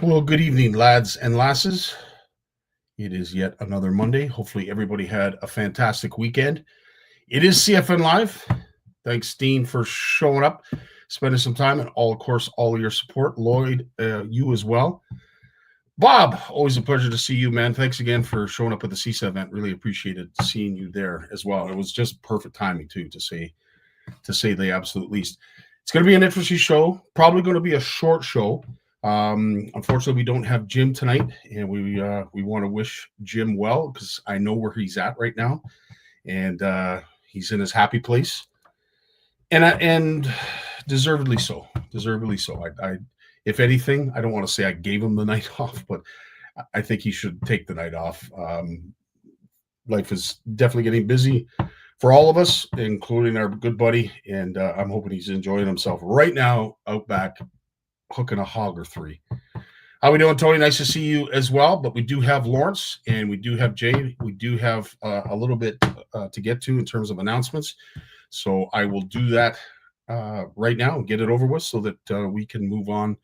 Well, good evening, lads and lasses. It is yet another Monday. Hopefully, everybody had a fantastic weekend. It is CFN Live. Thanks, Dean, for showing up, spending some time, and of course, all of your support. Lloyd, you as well. Bob, always a pleasure to see you, man. Thanks again for showing up at the CISA event. Really appreciated seeing you there as well. It was just perfect timing too, to say the absolute least. It's going to be an interesting show. Probably going to be a short show. Unfortunately, we don't have Jim tonight, and we want to wish Jim well because I know where he's at right now, and he's in his happy place, and deservedly so. Deservedly so. I if anything, I don't want to say I gave him the night off, but I think he should take the night off. Life is definitely getting busy for all of us, including our good buddy, and I'm hoping he's enjoying himself right now out back hooking a hog or three. How we doing, Tony? Nice to see you as well. But we do have Lawrence and we do have Jay. We do have a little bit to get to in terms of announcements. So I will do that right now and get it over with so that we can move on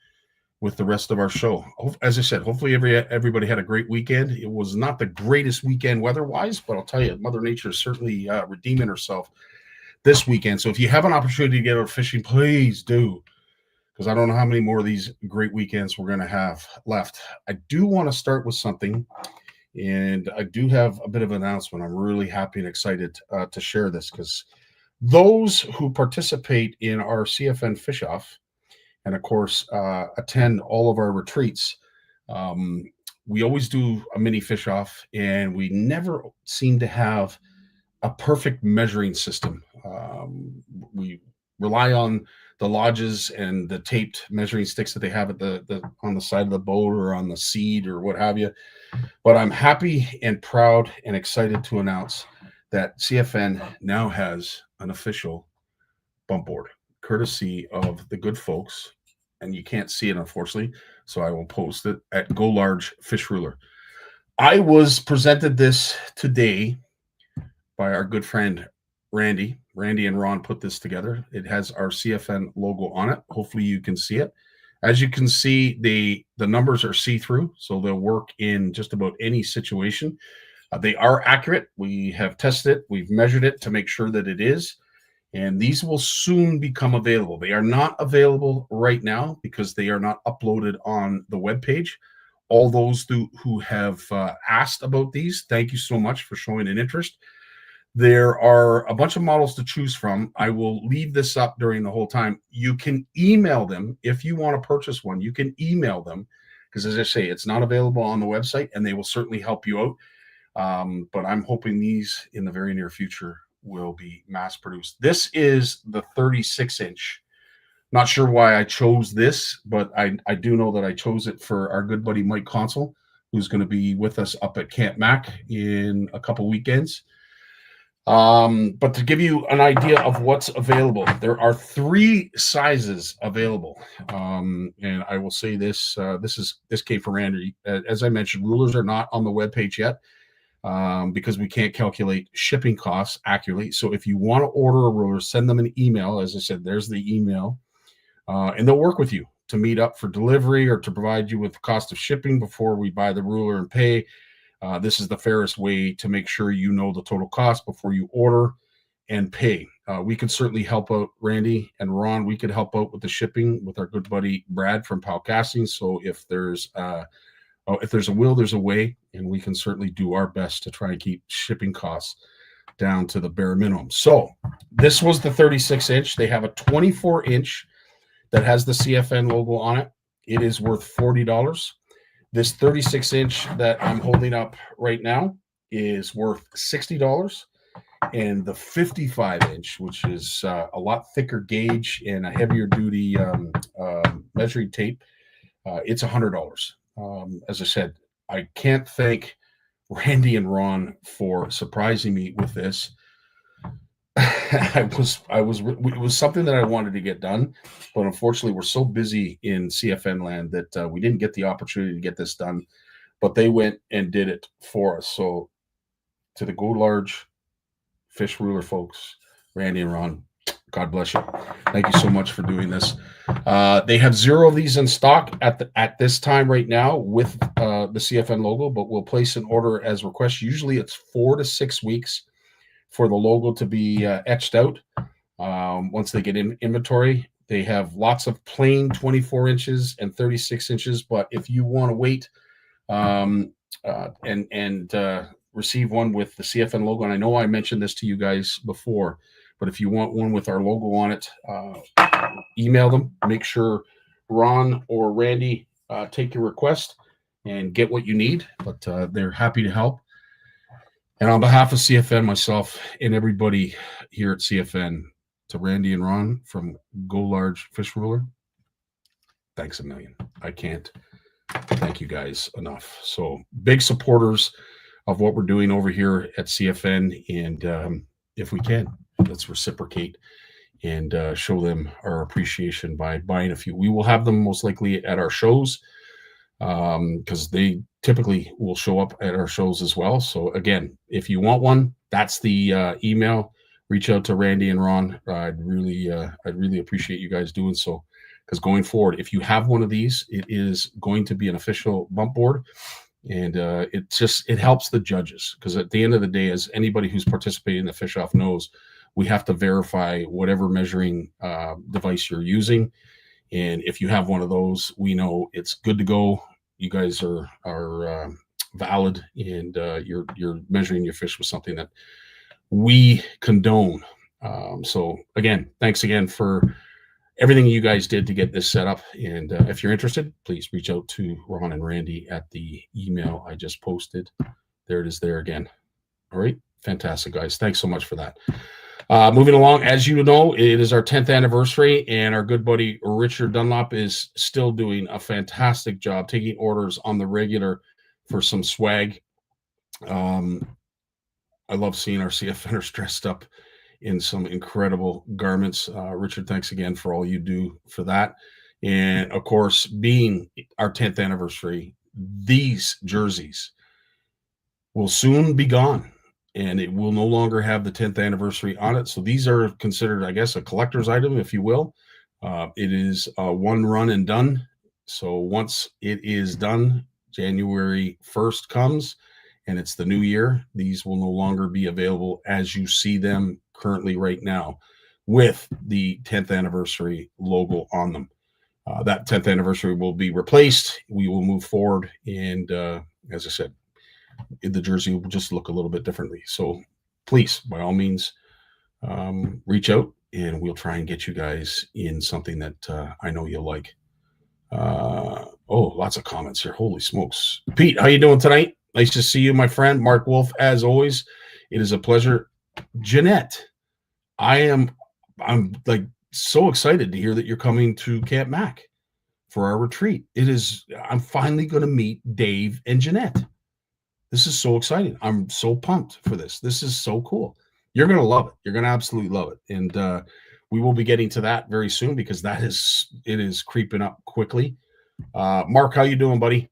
with the rest of our show. As I said, hopefully everybody had a great weekend. It was not the greatest weekend weather-wise, but I'll tell you, Mother Nature is certainly redeeming herself this weekend. So if you have an opportunity to get out fishing, please do, because I don't know how many more of these great weekends we're going to have left. I do want to start with something, and I do have a bit of an announcement. I'm really happy and excited to share this because those who participate in our CFN Fish Off and, of course, attend all of our retreats, we always do a mini fish off, and we never seem to have a perfect measuring system. We rely on the lodges and the taped measuring sticks that they have at the on the side of the boat or on the seat or what have you. But I'm happy and proud and excited to announce that CFN now has an official bump board, courtesy of the good folks. And you can't see it, unfortunately, so I will post it at Go Large Fish Ruler. I was presented this today by our good friend Randy. Randy and Ron put this together. It has our CFN logo on it. Hopefully you can see it. As you can see, the numbers are see-through, so they'll work in just about any situation. They are accurate. We have tested it. We've measured it to make sure that it is. And these will soon become available. They are not available right now because they are not uploaded on the webpage. All those who have asked about these, thank you so much for showing an interest. There are a bunch of models to choose from. I will leave this up during the whole time. You can email them if you want to purchase one. You can email them because, as I say, it's not available on the website, and they will certainly help you out. But I'm hoping these in the very near future will be mass produced. This is the 36-inch. Not sure why I chose this, but I do know that I chose it for our good buddy Mike Consul, who's going to be with us up at Camp Mac in a couple weekends. But to give you an idea of what's available, there are 3 sizes available. And I will say this, this came from Randy. As I mentioned, rulers are not on the webpage yet because we can't calculate shipping costs accurately. So if you want to order a ruler, send them an email. As I said, there's the email. And they'll work with you to meet up for delivery or to provide you with the cost of shipping before we buy the ruler and pay. This is the fairest way to make sure you know the total cost before you order and pay. We could certainly help out, Randy and Ron. We could help out with the shipping with our good buddy Brad from Pal Casting. So if there's a will, there's a way, and we can certainly do our best to try and keep shipping costs down to the bare minimum. So this was the 36-inch. They have a 24-inch that has the CFN logo on it. It is worth $40. This 36-inch that I'm holding up right now is worth $60. And the 55-inch, which is a lot thicker gauge and a heavier duty measuring tape, it's $100. As I said, I can't thank Randy and Ron for surprising me with this. It was something that I wanted to get done, but unfortunately we're so busy in CFN land that we didn't get the opportunity to get this done, but they went and did it for us. So to the Go Large Fish Ruler folks, Randy and Ron, God bless you. Thank you so much for doing this. They have 0 of these in stock at this time right now with the CFN logo, but we'll place an order as requested. Usually it's 4 to 6 weeks for the logo to be etched out. Once they get in inventory, they have lots of plain 24 inches and 36 inches. But if you want to wait and receive one with the CFN logo, and I know I mentioned this to you guys before, but if you want one with our logo on it, email them. Make sure Ron or Randy take your request and get what you need. But they're happy to help. And on behalf of CFN, myself, and everybody here at CFN, to Randy and Ron from Go Large Fish Ruler, thanks a million. I can't thank you guys enough. So big supporters of what we're doing over here at CFN. And if we can, let's reciprocate and show them our appreciation by buying a few. We will have them most likely at our shows because they typically will show up at our shows as well. So again, if you want one, that's the email. Reach out to Randy and Ron. I'd really appreciate you guys doing so, because going forward, if you have one of these, it is going to be an official bump board, and it helps the judges, because at the end of the day, as anybody who's participating in the Fish Off knows, we have to verify whatever measuring device you're using. And if you have one of those, we know it's good to go. You guys are valid, and you're measuring your fish with something that we condone. So again, thanks again for everything you guys did to get this set up. And if you're interested, please reach out to Ron and Randy at the email I just posted. There it is there again. All right. Fantastic, guys. Thanks so much for that. Moving along, as you know, it is our 10th anniversary, and our good buddy Richard Dunlop is still doing a fantastic job taking orders on the regular for some swag. I love seeing our CFNers dressed up in some incredible garments. Richard, thanks again for all you do for that. And of course, being our 10th anniversary, these jerseys will soon be gone, and it will no longer have the 10th anniversary on it. So these are considered, I guess, a collector's item, if you will. It is one run and done. So once it is done, January 1st comes, and it's the new year, these will no longer be available as you see them currently right now with the 10th anniversary logo on them. That 10th anniversary will be replaced. We will move forward. And as I said, the jersey will just look a little bit differently. So please, by all means, reach out, and we'll try and get you guys in something that I know you'll like. Lots of comments here. Holy smokes. Pete, how you doing tonight? Nice to see you, my friend. Mark Wolf, as always. It is a pleasure. Jeanette, I'm like so excited to hear that you're coming to Camp Mac for our retreat. I'm finally going to meet Dave and Jeanette. This is so exciting. I'm so pumped for this. This is so cool. You're going to love it. You're going to absolutely love it. And we will be getting to that very soon, because it is creeping up quickly. Mark, how you doing, buddy?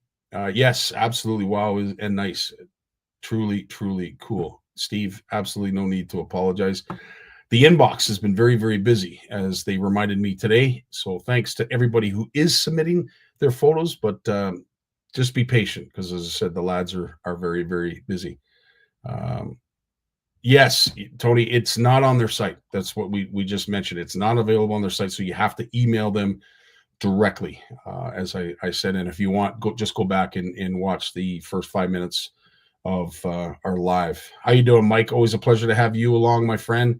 Yes, absolutely. Wow. And nice. Truly, truly cool. Steve, absolutely no need to apologize. The inbox has been very, very busy, as they reminded me today. So thanks to everybody who is submitting their photos, but just be patient, because as I said, the lads are very, very busy. Yes, Tony, it's not on their site. That's what we just mentioned. It's not available on their site, so you have to email them directly, as I said. And if you want, just go back and watch the first 5 minutes of our live. How you doing, Mike? Always a pleasure to have you along, my friend.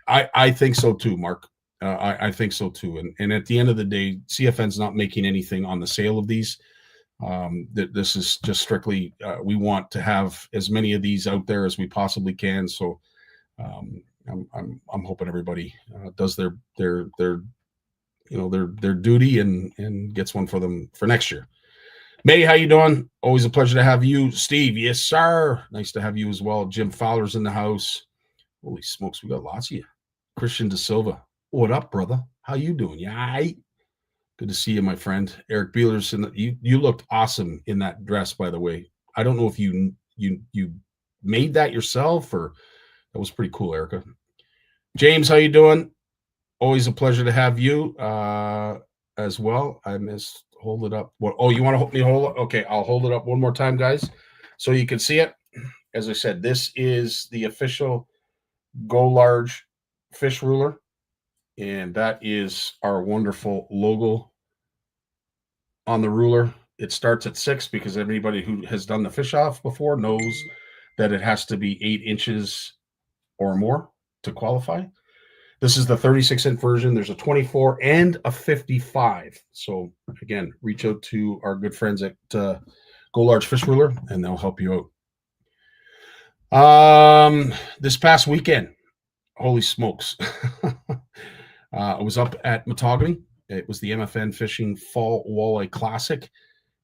I think so too, Mark. I think so too. And at the end of the day, CFN's not making anything on the sale of these. This is just strictly, we want to have as many of these out there as we possibly can. So I'm hoping everybody does their duty and gets one for them for next year. May, how you doing? Always a pleasure to have you. Steve, yes, sir. Nice to have you as well. Jim Fowler's in the house. Holy smokes, we got lots of you. Christian De Silva, what up, brother? How you doing? Yeah, good to see you, my friend. Eric Beeler's you looked awesome in that dress, by the way. I don't know if you made that yourself, or that was pretty cool, Erica. James, how you doing? Always a pleasure to have you as well. I missed. Hold it up. What? Oh, you want to hold me hold it? Okay, I'll hold it up one more time, guys, so you can see it. As I said, this is the official Go Large fish ruler, and that is our wonderful logo on the ruler. It starts at 6 because anybody who has done the fish off before knows that it has to be 8 inches or more to qualify. This is the 36-inch version. There's a 24 and a 55. So again, reach out to our good friends at Go Large Fish Ruler, and they'll help you out. This past weekend, holy smokes. I was up at Matogamy. It was the MFN Fishing Fall Walleye Classic.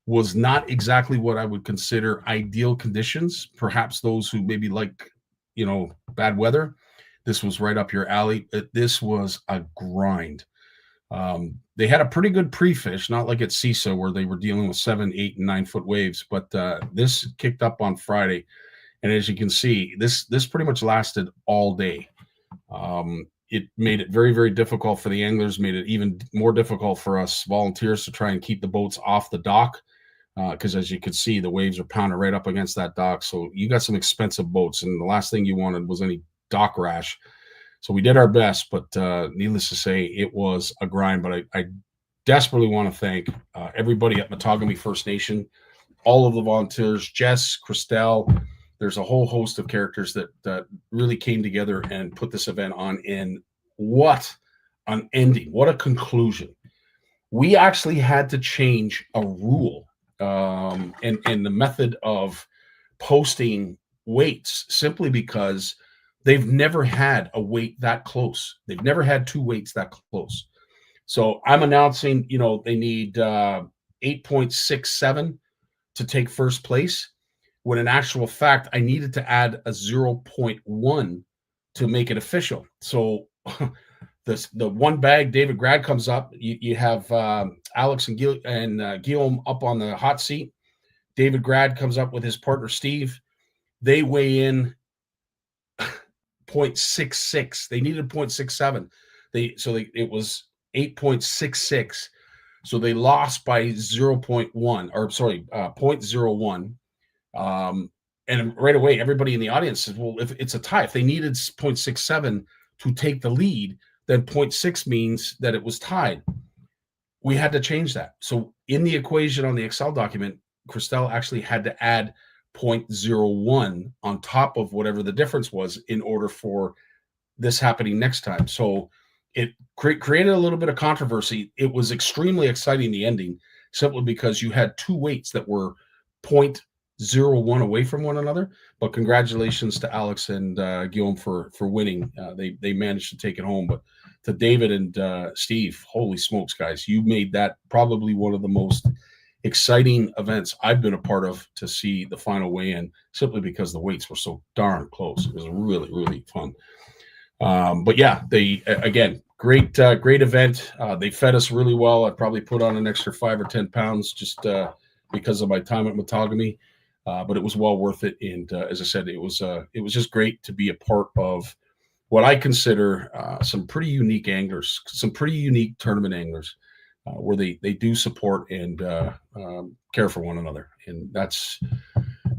Was not exactly what I would consider ideal conditions. Perhaps those who maybe like, bad weather. This was right up your alley. This was a grind. They had a pretty good pre-fish, not like at CISA where they were dealing with 7, 8, and 9 foot waves, but this kicked up on Friday. And as you can see, this pretty much lasted all day. It made it very, very difficult for the anglers, made it even more difficult for us volunteers to try and keep the boats off the dock. Because as you can see, the waves are pounding right up against that dock. So you got some expensive boats, and the last thing you wanted was any dock rash. So we did our best, but needless to say, it was a grind. But I desperately want to thank everybody at Matogamy First Nation, all of the volunteers, Jess, Christelle. There's a whole host of characters that really came together and put this event on. And what an ending! What a conclusion! We actually had to change a rule and the method of posting weights simply because they've never had a weight that close. They've never had 2 weights that close. So I'm announcing, they need 8.67 to take first place, when in actual fact, I needed to add a 0.1 to make it official. So the one bag, David Grad comes up. You have Alex and Guillaume up on the hot seat. David Grad comes up with his partner, Steve. They weigh in 0.66. They needed 0.67. It was 8.66. So they lost by 0.01. And right away, everybody in the audience says, well, if it's a tie, if they needed 0.67 to take the lead, then 0.6 means that it was tied. We had to change that. So in the equation on the Excel document, Christelle actually had to add 0.01 on top of whatever the difference was in order for this happening next time. So it created a little bit of controversy. It was extremely exciting, the ending, simply because you had 2 weights that were 0.01 away from one another. But congratulations to Alex and Guillaume for winning. They managed to take it home. But to David and Steve, holy smokes, guys, you made that probably one of the most exciting events I've been a part of, to see the final weigh-in, simply because the weights were so darn close. It was really, really fun. But yeah, they again, great event. They fed us really well. I probably put on an extra 5 or 10 pounds just because of my time at Matogamy. But it was well worth it. And as I said, it was just great to be a part of what I consider some pretty unique anglers, some pretty unique tournament anglers, where they do support and care for one another. And that's,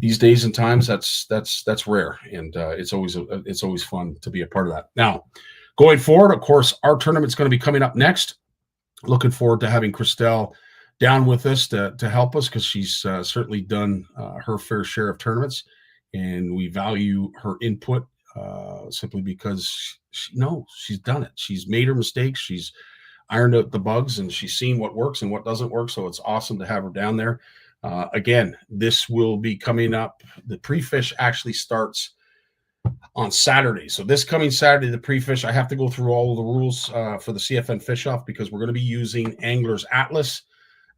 these days and times, that's rare. And it's always fun to be a part of that. Now, going forward, of course, our tournament's going to be coming up next. Looking forward to having Christelle down with us to help us, because she's certainly done her fair share of tournaments, and we value her input simply because she's done it. She's made her mistakes. She's ironed out the bugs, and she's seen what works and what doesn't work. So it's awesome to have her down there. Again, this will be coming up. The pre-fish actually starts on Saturday. So this coming Saturday, the pre-fish, I have to go through all of the rules for the CFN fish off, because we're going to be using Angler's Atlas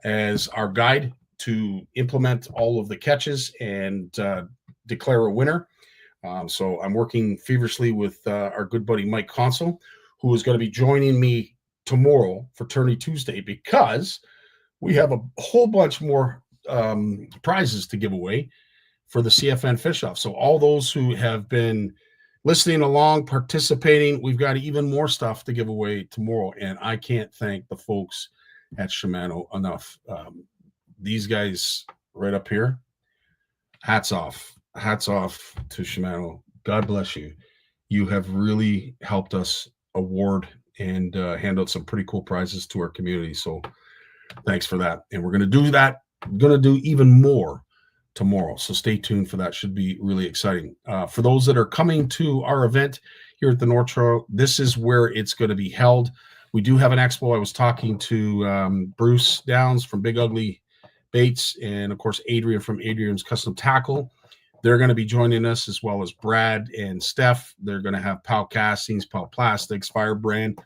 as our guide to implement all of the catches and declare a winner. So I'm working feverishly with our good buddy Mike Consul, who is going to be joining me tomorrow for Tourney Tuesday, because we have a whole bunch more prizes to give away for the CFN fish off. So all those who have been listening along, participating. We've got even more stuff to give away tomorrow, and I can't thank the folks at Shimano enough. These guys right up here, hats off to Shimano. God bless you. You have really helped us award and hand out some pretty cool prizes to our community. So thanks for that. And we're going to do that. We're going to do even more tomorrow. So stay tuned for that. Should be really exciting. For those that are coming to our event here at the North Shore, this is where it's going to be held. We do have an expo. I was talking to Bruce Downs from Big Ugly Baits, and of course Adrian from Adrian's Custom Tackle. They're going to be joining us, as well as Brad and Steph. They're going to have Pal Castings, Pal Plastics, Firebrand.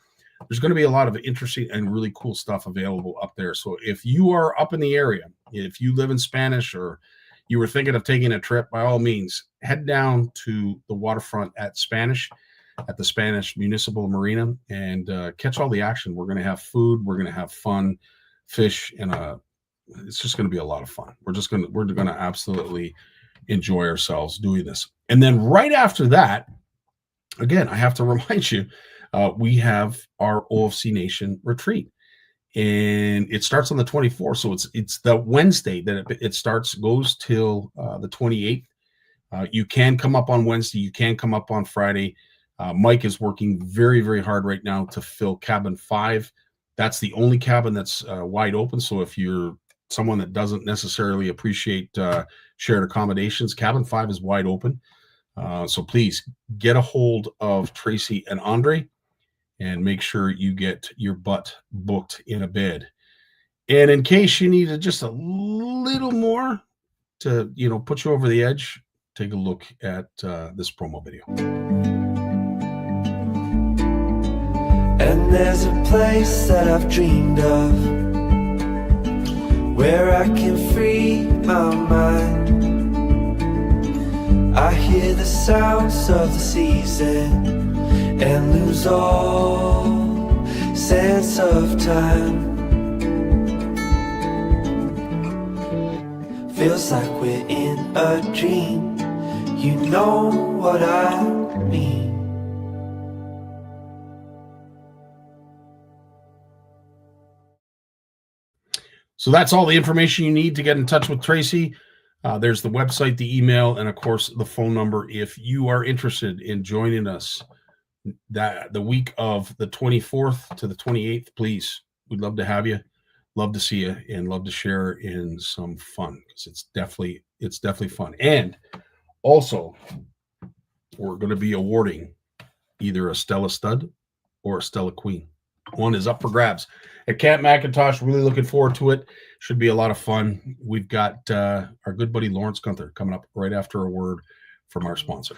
There's going to be a lot of interesting and really cool stuff available up there. So if you are up in the area, if you live in Spanish, or you were thinking of taking a trip, by all means, head down to the waterfront at the Spanish Municipal Marina, and catch all the action. We're going to have food. We're going to have fun, fish, and it's just going to be a lot of fun. We're going to absolutely enjoy ourselves doing this. And then right after that, again, I have to remind you, we have our OFC Nation retreat, and it starts on the 24th. So it's the Wednesday that it starts, goes till the 28th. You can come up on Wednesday. You can come up on Friday. Mike is working very, very hard right now to fill cabin 5. That's the only cabin that's wide open. So if you're someone that doesn't necessarily appreciate shared accommodations, cabin 5 is wide open. So please get a hold of Tracy and Andre and make sure you get your butt booked in a bed. And in case you need just a little more to, put you over the edge, take a look at this promo video. And there's a place that I've dreamed of, where I can free my mind. I hear the sounds of the season and lose all sense of time. Feels like we're in a dream, you know what I mean. So that's all the information you need to get in touch with Tracy. There's the website, the email, and of course the phone number. If you are interested in joining us the week of the 24th to the 28th, please, we'd love to have you, love to see you, and love to share in some fun, because it's definitely fun. And also, we're going to be awarding either a Stella Stud or a Stella Queen. One is up for grabs at Camp McIntosh. Really looking forward to it. Should be a lot of fun. We've got our good buddy Lawrence Gunther coming up right after a word from our sponsor.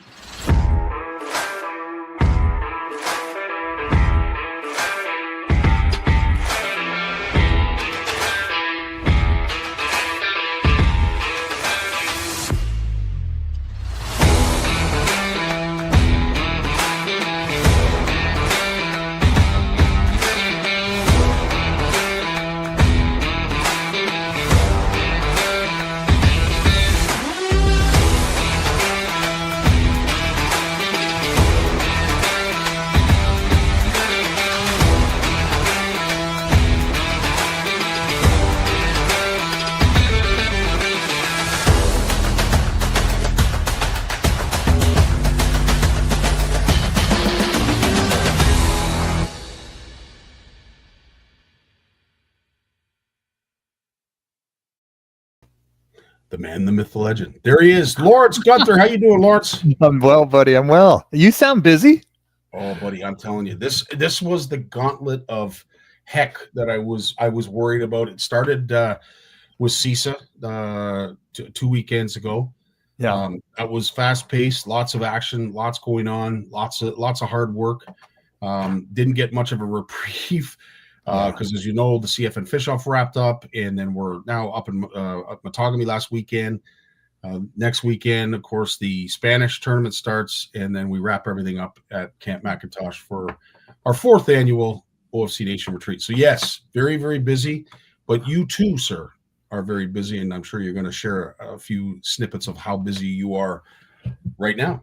The man, the myth, the legend. There he is, Lawrence Gunther. How you doing, Lawrence? I'm well, buddy. I'm well. You sound busy. Oh, buddy, I'm telling you, this was the gauntlet of heck that I was worried about. It started with CISA 2 weekends ago. Yeah, that was fast paced, lots of action, lots going on, lots of hard work. Didn't get much of a reprieve. Because as you know, the CFN Fish Off wrapped up, and then we're now up in Matagami last weekend. Next weekend, of course, the Spanish tournament starts, and then we wrap everything up at Camp McIntosh for our 4th annual OFC Nation retreat. So yes, very, very busy, but you too, sir, are very busy, and I'm sure you're going to share a few snippets of how busy you are right now.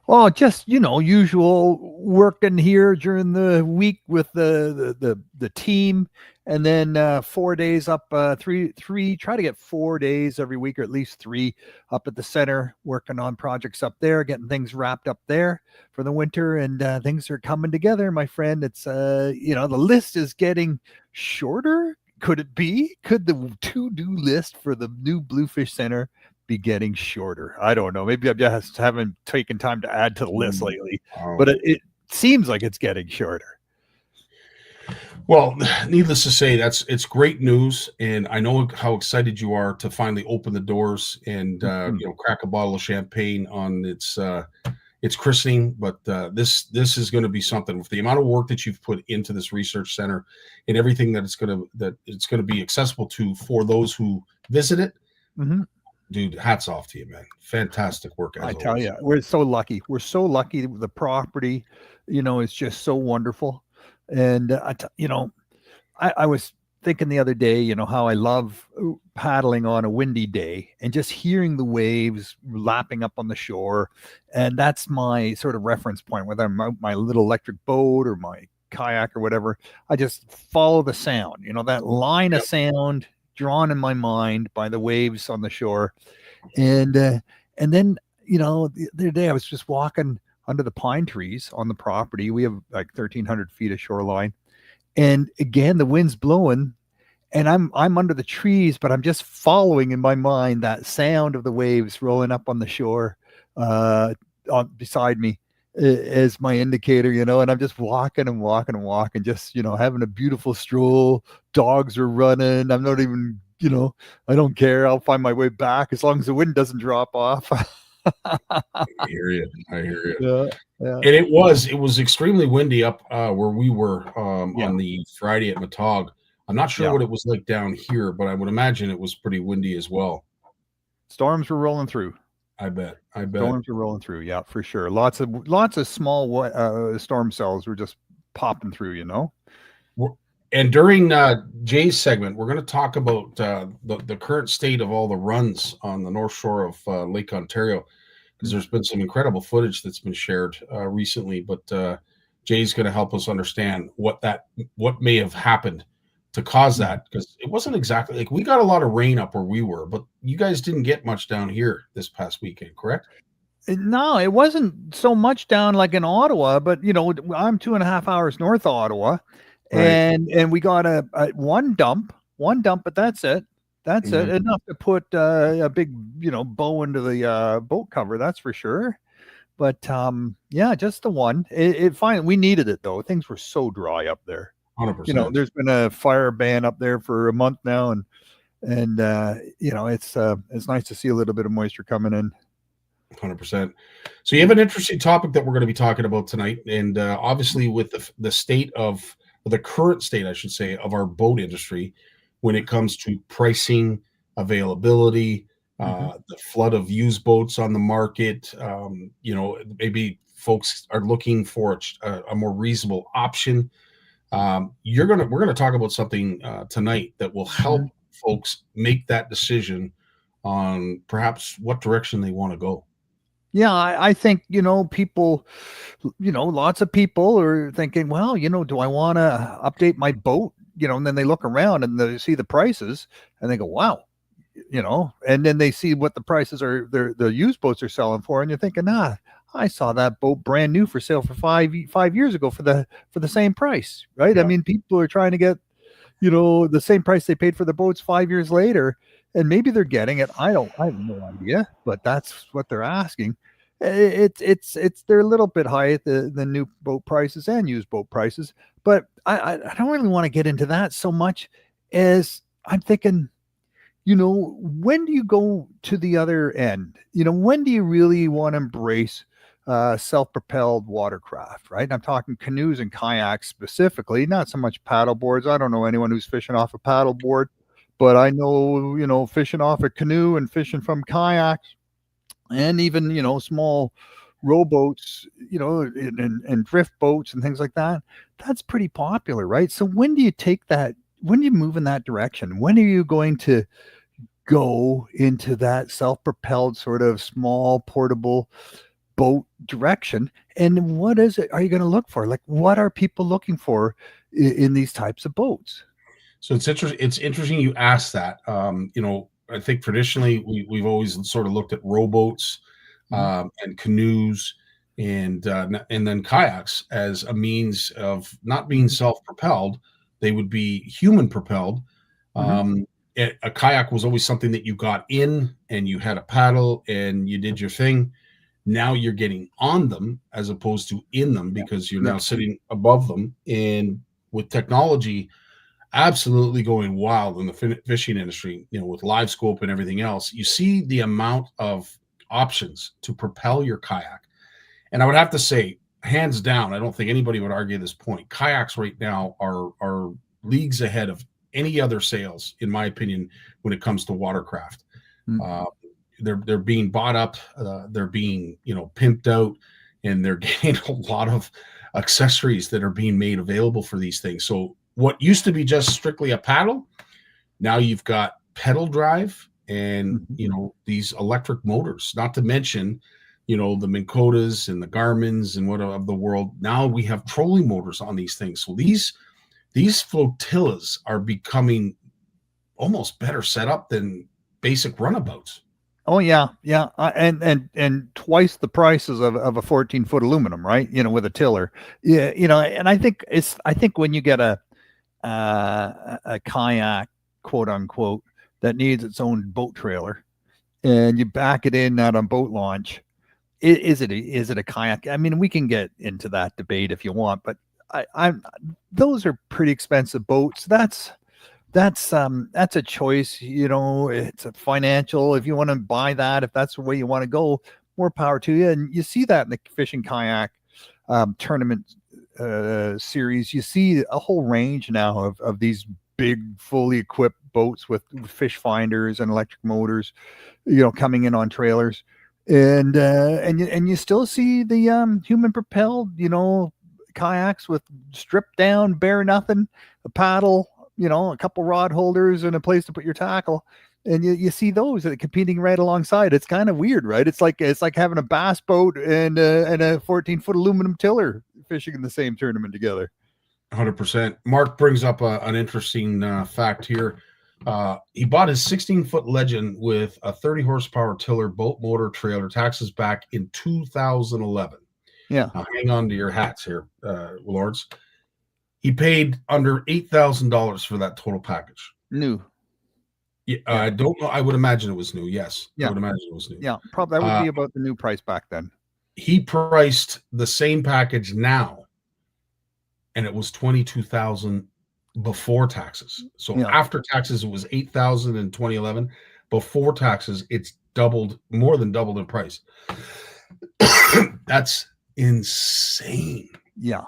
Well, just usual working here during the week with the team, and then 4 days up, three. Try to get 4 days every week, or at least three, up at the center, working on projects up there, getting things wrapped up there for the winter, and things are coming together, my friend. It's the list is getting shorter. Could it be? Could the to-do list for the new Bluefish Center be getting shorter? I don't know. Maybe I just haven't taken time to add to the list lately, but it seems like it's getting shorter. Well, needless to say, it's great news, and I know how excited you are to finally open the doors and crack a bottle of champagne on its christening. But this is going to be something with the amount of work that you've put into this research center and everything that it's going to be accessible to for those who visit it. Mm-hmm. Dude, hats off to you, man. Fantastic work. I tell you, we're so lucky. We're so lucky. The property, is just so wonderful. And I was thinking the other day, how I love paddling on a windy day and just hearing the waves lapping up on the shore. And that's my sort of reference point, whether I'm out my little electric boat or my kayak or whatever. I just follow the sound, that line of sound drawn in my mind by the waves on the shore. And then, the other day I was just walking under the pine trees on the property. We have like 1,300 feet of shoreline. And again, the wind's blowing and I'm under the trees, but I'm just following in my mind that sound of the waves rolling up on the shore beside me as my indicator, and I'm just walking and walking and walking, just, having a beautiful stroll. Dogs are running. I'm not even, I don't care. I'll find my way back as long as the wind doesn't drop off. I hear you. Yeah. And it was extremely windy up where we were on the Friday at Matog. I'm not sure what it was like down here, but I would imagine it was pretty windy as well. Storms were rolling through. I bet. Storms are rolling through. Yeah, for sure. Lots of small storm cells were just popping through, And during Jay's segment, we're going to talk about the current state of all the runs on the North Shore of Lake Ontario, because there's been some incredible footage that's been shared recently. But Jay's going to help us understand what may have happened to cause that, because it wasn't exactly like we got a lot of rain up where we were, but you guys didn't get much down here this past weekend, correct? No, it wasn't so much down like in Ottawa, but I'm 2.5 hours north of Ottawa, right. and we got a one dump, but that's it. That's it. Enough to put a big bow into the boat cover, that's for sure. But just the one. It fine. We needed it though. Things were so dry up there. 100%. There's been a fire ban up there for a month now, and it's nice to see a little bit of moisture coming in. 100%. So you have an interesting topic that we're going to be talking about tonight, and obviously with the state of the current state, I should say, of our boat industry when it comes to pricing, availability, the flood of used boats on the market. Maybe folks are looking for a more reasonable option. We're going to talk about something tonight that will help folks make that decision on perhaps what direction they want to go. Yeah, I think, people, lots of people are thinking, well, do I want to update my boat? And then they look around and they see the prices and they go, wow, and then they see what the prices are, the used boats are selling for. And you're thinking, I saw that boat brand new for sale for 5 years ago for the same price, right? Yeah. I mean, people are trying to get, the same price they paid for the boats 5 years later, and maybe they're getting it. I have no idea, but that's what they're asking. They're a little bit high, the new boat prices and used boat prices, but I don't really want to get into that so much as I'm thinking, when do you go to the other end? When do you really want to embrace self-propelled watercraft, right? I'm talking canoes and kayaks specifically, not so much paddle boards. I don't know anyone who's fishing off a paddle board, but I know, fishing off a canoe and fishing from kayaks and even, small rowboats, and drift boats and things like that. That's pretty popular, right? So when do you take that? When do you move in that direction? When are you going to go into that self-propelled sort of small portable boat direction. And what is it? Are you going to look for? Like, what are people looking for in these types of boats? So it's interesting. It's interesting you asked that. I think traditionally we've always sort of looked at rowboats and canoes and then kayaks as a means of not being self-propelled. They would be human propelled. A kayak was always something that you got in and you had a paddle and you did your thing. Now you're getting on them as opposed to in them because you're now sitting above them. And with technology absolutely going wild in the fishing industry, with live scope and everything else, you see the amount of options to propel your kayak. And I would have to say, hands down, I don't think anybody would argue this point. Kayaks right now are leagues ahead of any other sails, in my opinion, when it comes to watercraft. They're being bought up, they're being pimped out, and they're getting a lot of accessories that are being made available for these things. So what used to be just strictly a paddle, now you've got pedal drive and these electric motors. Not to mention, the Minn Kotas and the Garmins and what of the world. Now we have trolling motors on these things. So these flotillas are becoming almost better set up than basic runabouts. Oh yeah, and twice the prices of a 14-foot aluminum, right? With a tiller. Yeah, and I think when you get a kayak, quote unquote, that needs its own boat trailer, and you back it in at a boat launch, is it a kayak? I mean, we can get into that debate if you want, but those are pretty expensive boats. That's a choice. It's a financial. If you want to buy that, if that's the way you want to go, more power to you. And you see that in the fishing kayak tournament series. You see a whole range now of these big, fully equipped boats with fish finders and electric motors, coming in on trailers, and you still see the human propelled, kayaks with stripped down, bare nothing, a paddle, a couple rod holders and a place to put your tackle. And you see those that are competing right alongside. It's kind of weird, right? It's like having a bass boat and a 14-foot aluminum tiller fishing in the same tournament together. 100%. Mark brings up an interesting fact here. He bought his 16-foot Legend with a 30 horsepower tiller, boat motor, trailer, taxes back in 2011. Yeah. Now, hang on to your hats here, Lords. He paid under $8,000 for that total package. New. Yeah, I don't know. I would imagine it was new. Yes. Yeah. I would imagine it was new. Yeah. Probably that would be about the new price back then. He priced the same package now, and it was $22,000 before taxes. So after taxes, it was $8,000 in 2011. Before taxes, it's more than doubled in price. That's insane. Yeah.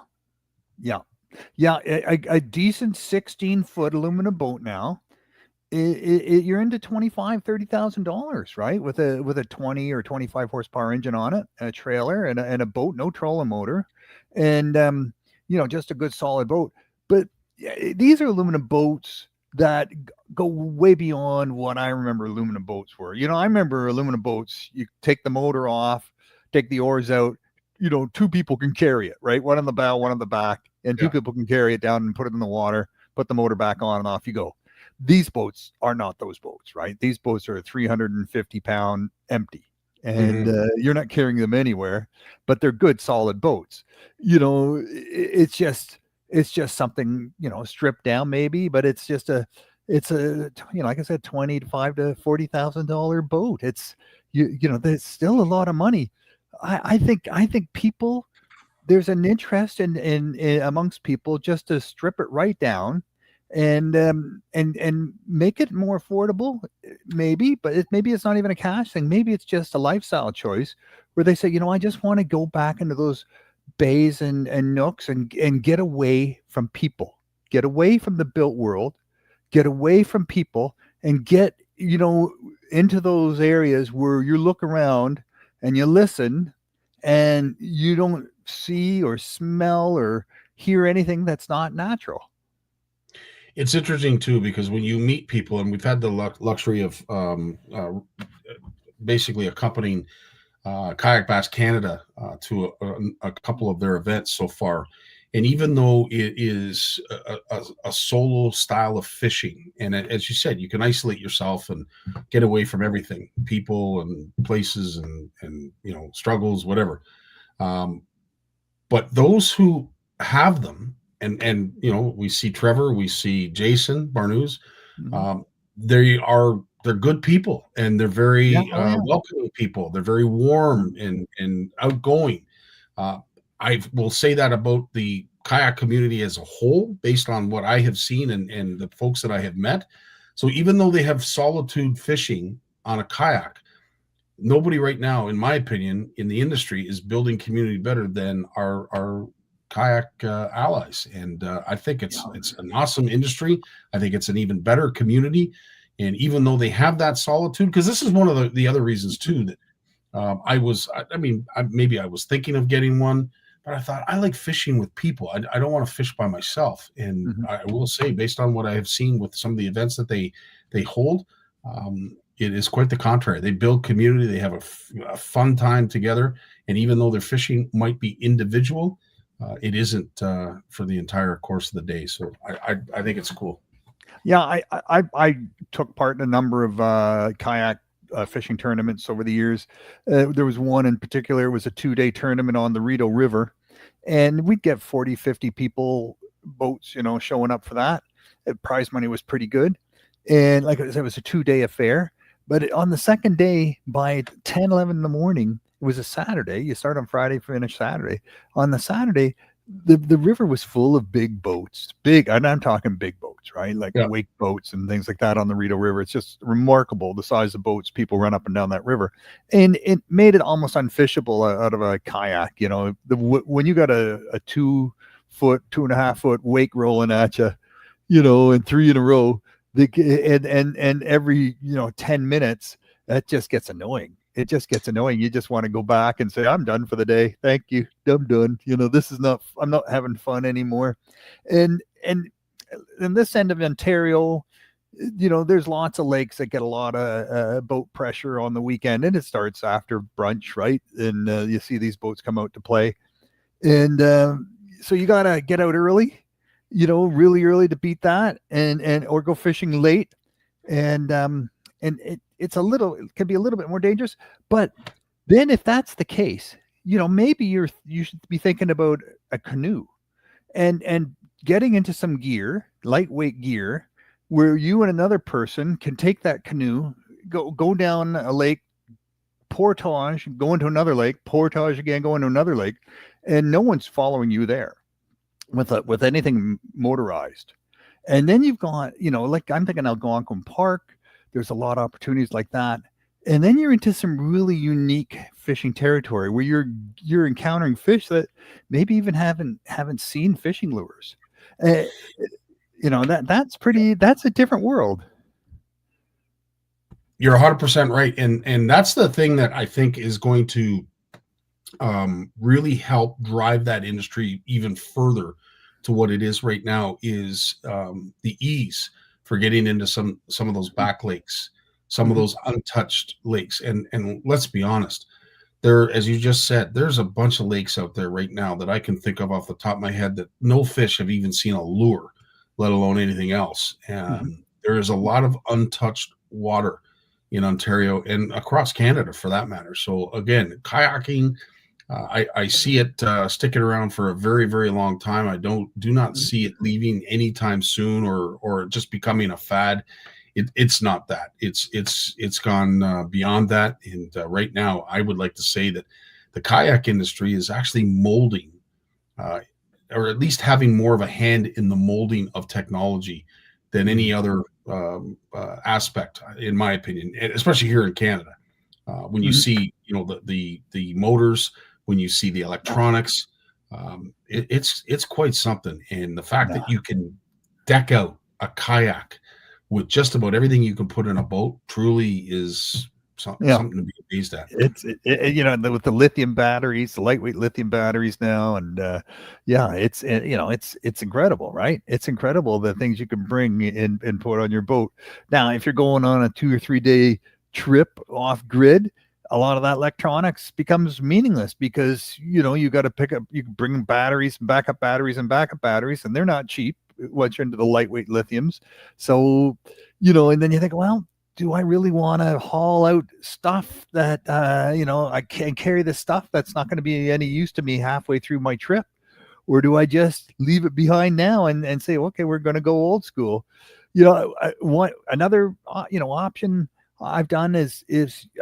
A decent 16-foot aluminum boat now, you're into $25,000-$30,000, right? With a 20 or 25 horsepower engine on it, a trailer, and a boat, no trolling motor, and just a good solid boat. But these are aluminum boats that go way beyond what I remember aluminum boats were. I remember aluminum boats, you take the motor off, take the oars out, two people can carry it, right? One on the bow, one on the back, and two people can carry it down and put it in the water, put the motor back on, and off you go. These boats are not those boats, right? These boats are 350-pound empty, and you're not carrying them anywhere, but they're good, solid boats. It's just something, stripped down maybe, but it's a like I said, $25,000 to $40,000 boat. It's there's still a lot of money. I think people, there's an interest in amongst people just to strip it right down and make it more affordable, maybe, but maybe it's not even a cash thing. Maybe it's just a lifestyle choice where they say, I just want to go back into those bays and nooks and get away from people, get away from the built world, get away from people, and get, into those areas where you look around and you listen and you don't see or smell or hear anything that's not natural. It's interesting too, because when you meet people, and we've had the luxury of basically accompanying Kayak Bass Canada to a couple of their events so far. And even though it is a solo style of fishing, and as you said, you can isolate yourself and get away from everything, people and places and struggles, whatever. But those who have them, and we see Trevor, we see Jason Barnucz, Mhm. they're good people, and they're Yeah. very Oh, yeah. welcoming people. They're very warm and outgoing. Uh, I will say that about the kayak community as a whole, based on what I have seen and the folks that I have met. So even though they have solitude fishing on a kayak, nobody right now, in my opinion, in the industry is building community better than our kayak allies. And I think Yeah. it's an awesome industry. I think it's an even better community. And even though they have that solitude, because this is one of the other reasons too that maybe I was thinking of getting one, but I thought I like fishing with people. I don't want to fish by myself. And Mhm. I will say, based on what I have seen with some of the events that they hold, it is quite the contrary. They build community. They have a fun time together. And even though their fishing might be individual, it isn't for the entire course of the day. So I think it's cool. Yeah, I took part in a number of kayak fishing tournaments over the years. There was one in particular. It was a 2-day tournament on the Rideau River, and we'd get 40, 50 people, boats, showing up for that. Prize money was pretty good, and like I said, it was a 2-day affair. But on the second day, by 10, 11 in the morning, it was a Saturday. You start on Friday, finish Saturday. On the Saturday, the river was full of big boats, big, and I'm talking big boats, right? Like Yeah. wake boats and things like that on the Rideau River. It's just remarkable the size of boats people run up and down that river, and it made it almost unfishable out of a kayak. When you got a 2 foot, 2.5 foot wake rolling at you, and three in a row, and every 10 minutes, that just gets annoying. It just gets annoying. You just want to go back and say, I'm done for the day. Thank you. I'm done. This is not, I'm not having fun anymore. And in this end of Ontario, there's lots of lakes that get a lot of boat pressure on the weekend, and it starts after brunch, right? And you see these boats come out to play. And so you got to get out early, really early to beat that, and or go fishing late. And it can be a little bit more dangerous. But then if that's the case, maybe you should be thinking about a canoe and getting into some gear, lightweight gear, where you and another person can take that canoe, go down a lake, portage, go into another lake, portage again, go into another lake, and no one's following you there with anything motorized. And then you've got, like I'm thinking Algonquin Park, there's a lot of opportunities like that. And then you're into some really unique fishing territory where you're encountering fish that maybe even haven't seen fishing lures. That's a different world. You're 100% right. And that's the thing that I think is going to really help drive that industry even further to what it is right now, is the ease for getting into some of those back lakes, some of those untouched lakes. And let's be honest, there, as you just said, there's a bunch of lakes out there right now that I can think of off the top of my head that no fish have even seen a lure, let alone anything else. And there is a lot of untouched water in Ontario and across Canada for that matter. So again, kayaking, I see it sticking around for a very, very long time. I do not see it leaving anytime soon or just becoming a fad. It's not that. It's gone beyond that. And right now, I would like to say that the kayak industry is actually molding, or at least having more of a hand in the molding of technology than any other aspect, in my opinion, especially here in Canada. When you see, the motors, when you see the electronics, it's quite something. And the fact that you can deck out a kayak with just about everything you can put in a boat truly is something to be amazed at. It's with the lithium batteries, the lightweight lithium batteries now, and it's incredible, right? It's incredible the things you can bring in and put on your boat. Now, if you're going on a 2 or 3 day trip off grid, a lot of that electronics becomes meaningless because, you got to you can bring batteries, backup batteries, and they're not cheap once you're into the lightweight lithiums. So, and then you think, well, do I really want to haul out stuff that, I can't carry this stuff that's not going to be any use to me halfway through my trip? Or do I just leave it behind now and say, okay, we're going to go old school? Another, option I've done is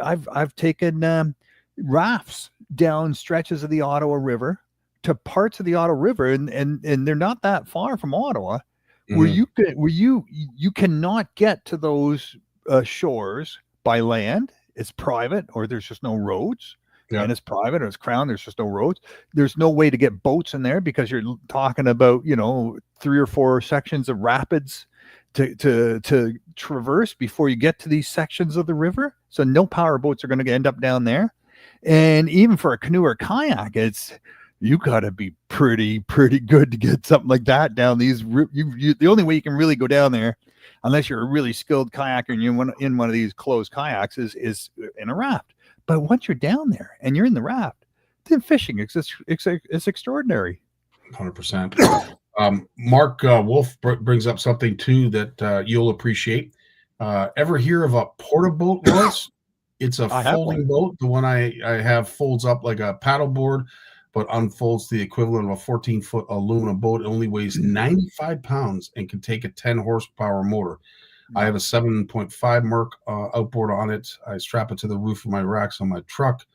I've taken rafts down stretches of the Ottawa River to parts of the Ottawa River, and they're not that far from Ottawa, where you cannot get to those shores by land. It's private, or there's just no roads. Yeah. And it's private, or it's crown. There's just no roads. There's no way to get boats in there because you're talking about 3 or 4 sections of rapids to traverse before you get to these sections of the river. So no power boats are going to end up down there. And even for a canoe or kayak, you got to be pretty good to get something like that down these. The only way you can really go down there, unless you're a really skilled kayaker and you're in one of these closed kayaks, is in a raft. But once you're down there and you're in the raft, then fishing it's extraordinary. 100%. Mark Wolf brings up something too that you'll appreciate. Ever hear of a porta boat, Royce? It's a folding boat. The one I have folds up like a paddleboard, but unfolds the equivalent of a 14-foot aluminum boat. It only weighs 95 pounds and can take a 10 horsepower motor. I have a 7.5 Merc outboard on it. I strap it to the roof of my racks on my truck,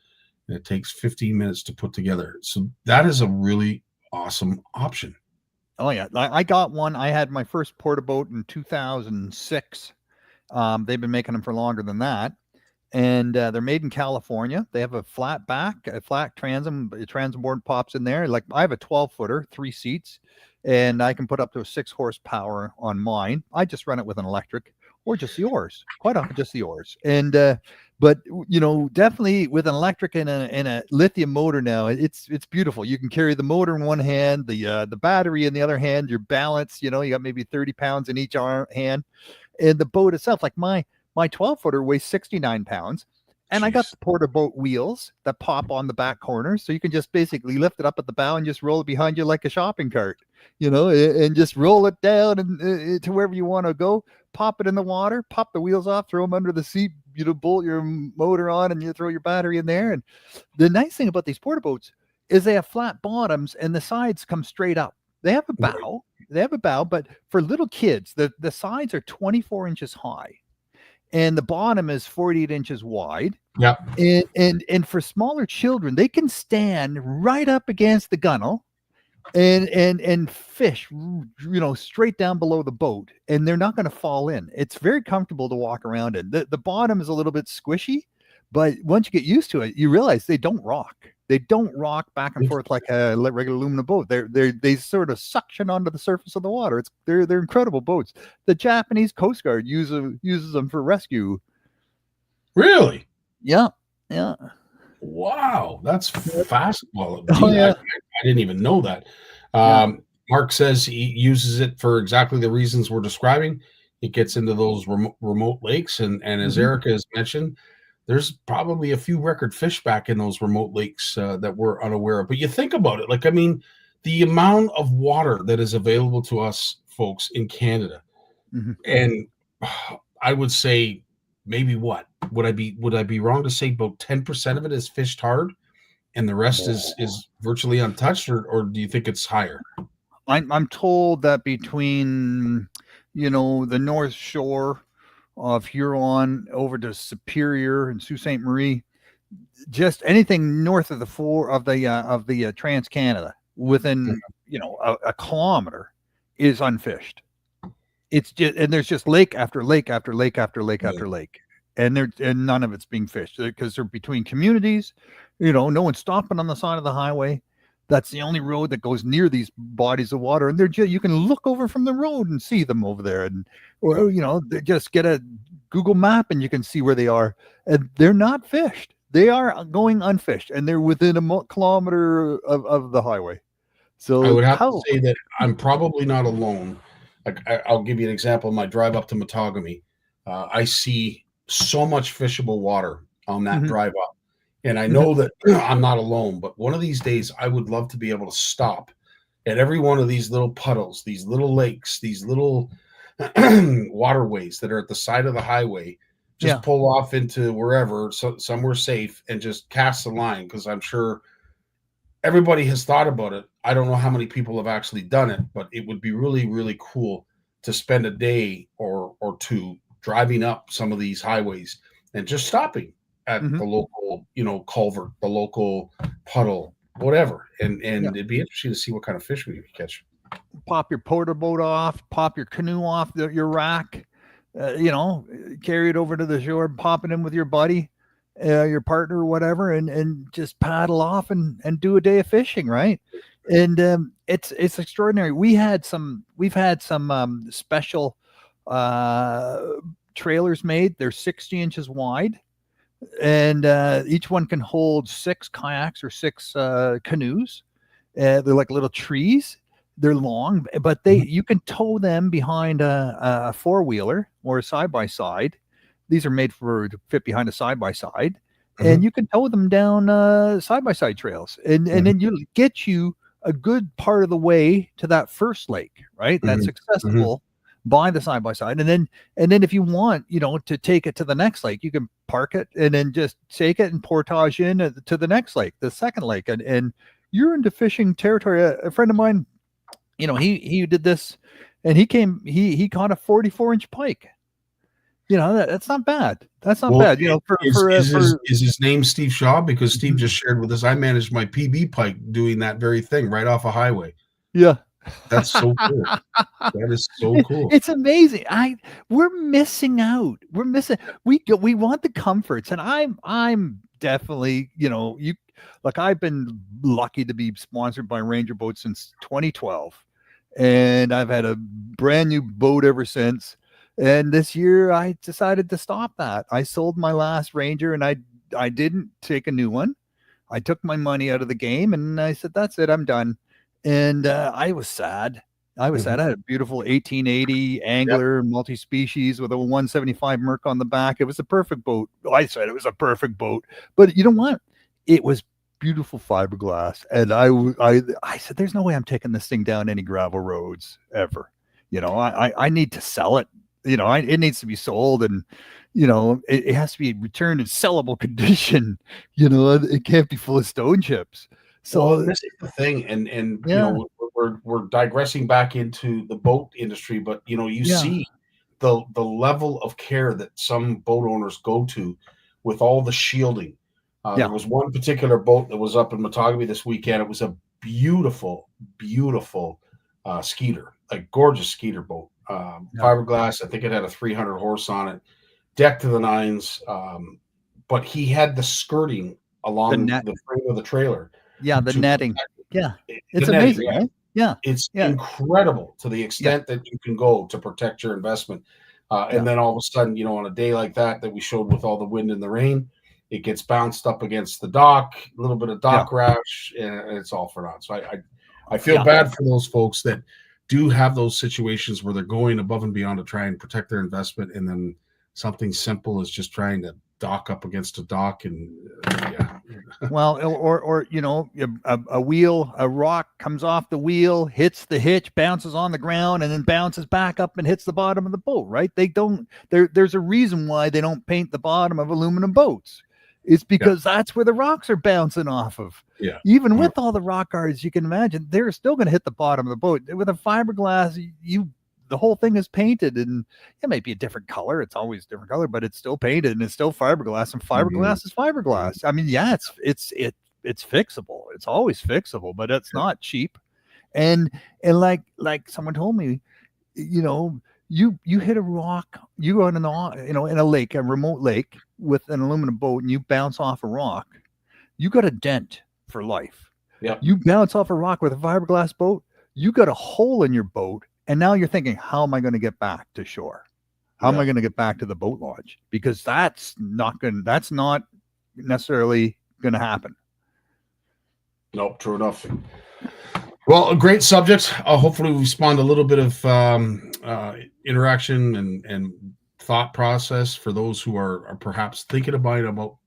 and it takes 15 minutes to put together. So that is a really awesome option. Oh, yeah. I got one. I had my first porta boat in 2006. They've been making them for longer than that. And they're made in California. They have a flat back, a flat transom. A transom board pops in there. Like I have a 12-footer, 3 seats, and I can put up to a 6 horsepower on mine. I just run it with an electric or just the oars. Quite often, just the oars. And but definitely with an electric and a lithium motor now, it's beautiful. You can carry the motor in one hand, the battery in the other hand. Your balance, you got maybe 30 pounds in each hand, and the boat itself, like my 12-footer weighs 69 pounds. And Jeez. I got the porta boat wheels that pop on the back corners. So you can just basically lift it up at the bow and just roll it behind you like a shopping cart, and just roll it down and to wherever you want to go, pop it in the water, pop the wheels off, throw them under the seat, bolt your motor on, and you throw your battery in there. And the nice thing about these porta boats is they have flat bottoms and the sides come straight up. They have a bow. They have a bow, but for little kids, the sides are 24 inches high. And the bottom is 48 inches wide. Yeah. And for smaller children, they can stand right up against the gunnel and fish, straight down below the boat, and they're not going to fall in. It's very comfortable to walk around in. The bottom is a little bit squishy, but once you get used to it, you realize they don't rock. They don't rock back and forth like a regular aluminum boat. They sort of suction onto the surface of the water. They're incredible boats. The Japanese Coast Guard uses them for rescue. Really? Yeah. Wow, that's fast. Well, yeah. I didn't even know that. Mark says he uses it for exactly the reasons we're describing. It gets into those remote lakes, and as Erica has mentioned, there's probably a few record fish back in those remote lakes that we're unaware of. But you think about it, the amount of water that is available to us folks in Canada, and I would say maybe what would I be wrong to say about 10% of it is fished hard, and the rest is virtually untouched, or do you think it's higher? I'm told that between the North Shore of Huron over to Superior and Sault Ste. Marie, just anything north of the Trans-Canada within a kilometer is unfished. It's just, and there's just lake after lake after lake after lake after lake, and none of it's being fished because they're between communities. No one's stopping on the side of the highway. That's the only road that goes near these bodies of water, and you can look over from the road and see them over there, or just get a Google map and you can see where they are, and they're not fished. They are going unfished, and they're within a kilometer of the highway. So I would have to say that I'm probably not alone. I'll give you an example. My drive up to Matagami, I see so much fishable water on that drive up. And I know that I'm not alone, but one of these days I would love to be able to stop at every one of these little puddles, these little lakes, these little waterways that are at the side of the highway, just pull off into wherever, somewhere safe, and just cast a line, because I'm sure everybody has thought about it. I don't know how many people have actually done it, but it would be really, really cool to spend a day or two driving up some of these highways and just stopping at the local, culvert, the local puddle, whatever. And it'd be interesting to see what kind of fish we could catch. Pop your porter boat off, pop your canoe off your rack, carry it over to the shore, pop it in with your buddy, your partner or whatever, and just paddle off and do a day of fishing, right? And it's extraordinary. We've had some special trailers made. They're 60 inches wide, and each one can hold 6 kayaks or 6 canoes. They're like little trees. They're long, but you can tow them behind a 4-wheeler or a side-by-side. These are made to fit behind a side-by-side, and you can tow them down side-by-side trails, and then you get you a good part of the way to that first lake, right? That's accessible by the side-by-side, and then if you want, to take it to the next lake, you can park it and then just take it and portage in to the next lake, the second lake, and you're into fishing territory. A friend of mine, he did this, and he caught a 44-inch pike. That's not bad. That's not bad. Is his name Steve Shaw? Because Steve just shared with us, I managed my PB pike doing that very thing right off a highway. Yeah. That's so cool. That is so cool. It's amazing. We're missing out. We want the comforts, and I'm definitely, I've been lucky to be sponsored by Ranger Boats since 2012, and I've had a brand new boat ever since. And this year I decided to stop that. I sold my last Ranger, and I didn't take a new one. I took my money out of the game, and I said, that's it, I'm done. And I was sad. I had a beautiful 1880 angler, multi-species with a 175 Merc on the back. It was a perfect boat. I said it was a perfect boat, but you know what? It was beautiful fiberglass. And I said, there's no way I'm taking this thing down any gravel roads ever. I need to sell it. It needs to be sold, and it has to be returned in sellable condition. It can't be full of stone chips. So this is the thing, and we're digressing back into the boat industry, but you see the level of care that some boat owners go to with all the shielding. There was one particular boat that was up in Matagami this weekend. It was a beautiful, beautiful skeeter, like gorgeous skeeter boat. Fiberglass. I think it had a 300 horse on it, deck to the nines. But he had the skirting along the frame of the trailer. Yeah, the netting. It's amazing, right? Yeah, it's incredible to the extent that you can go to protect your investment. And then all of a sudden, on a day like that we showed with all the wind and the rain, it gets bounced up against the dock, a little bit of dock rash, and it's all for naught. So I feel bad for those folks that do have those situations where they're going above and beyond to try and protect their investment, and then something simple is just trying to dock up against a dock, and well, or a wheel, a rock comes off the wheel, hits the hitch, bounces on the ground, and then bounces back up and hits the bottom of the boat. Right? There's a reason why they don't paint the bottom of aluminum boats. It's because that's where the rocks are bouncing off of. Yeah. Even with all the rock guards, you can imagine they're still going to hit the bottom of the boat. With a fiberglass, the whole thing is painted, and it might be a different color. It's always a different color, but it's still painted, and it's still fiberglass, and fiberglass is fiberglass. I mean, it's fixable. It's always fixable, but it's not cheap. And like someone told me, you hit a rock, you go in in a lake, a remote lake with an aluminum boat, and you bounce off a rock, you got a dent for life. Yeah. You bounce off a rock with a fiberglass boat, you got a hole in your boat, and now you're thinking, how am I going to get back to shore? How am I going to get back to the boat launch? Because that's not necessarily going to happen. Nope, true enough. Well, a great subject. Hopefully we've spawned a little bit of interaction and thought process for those who are perhaps thinking about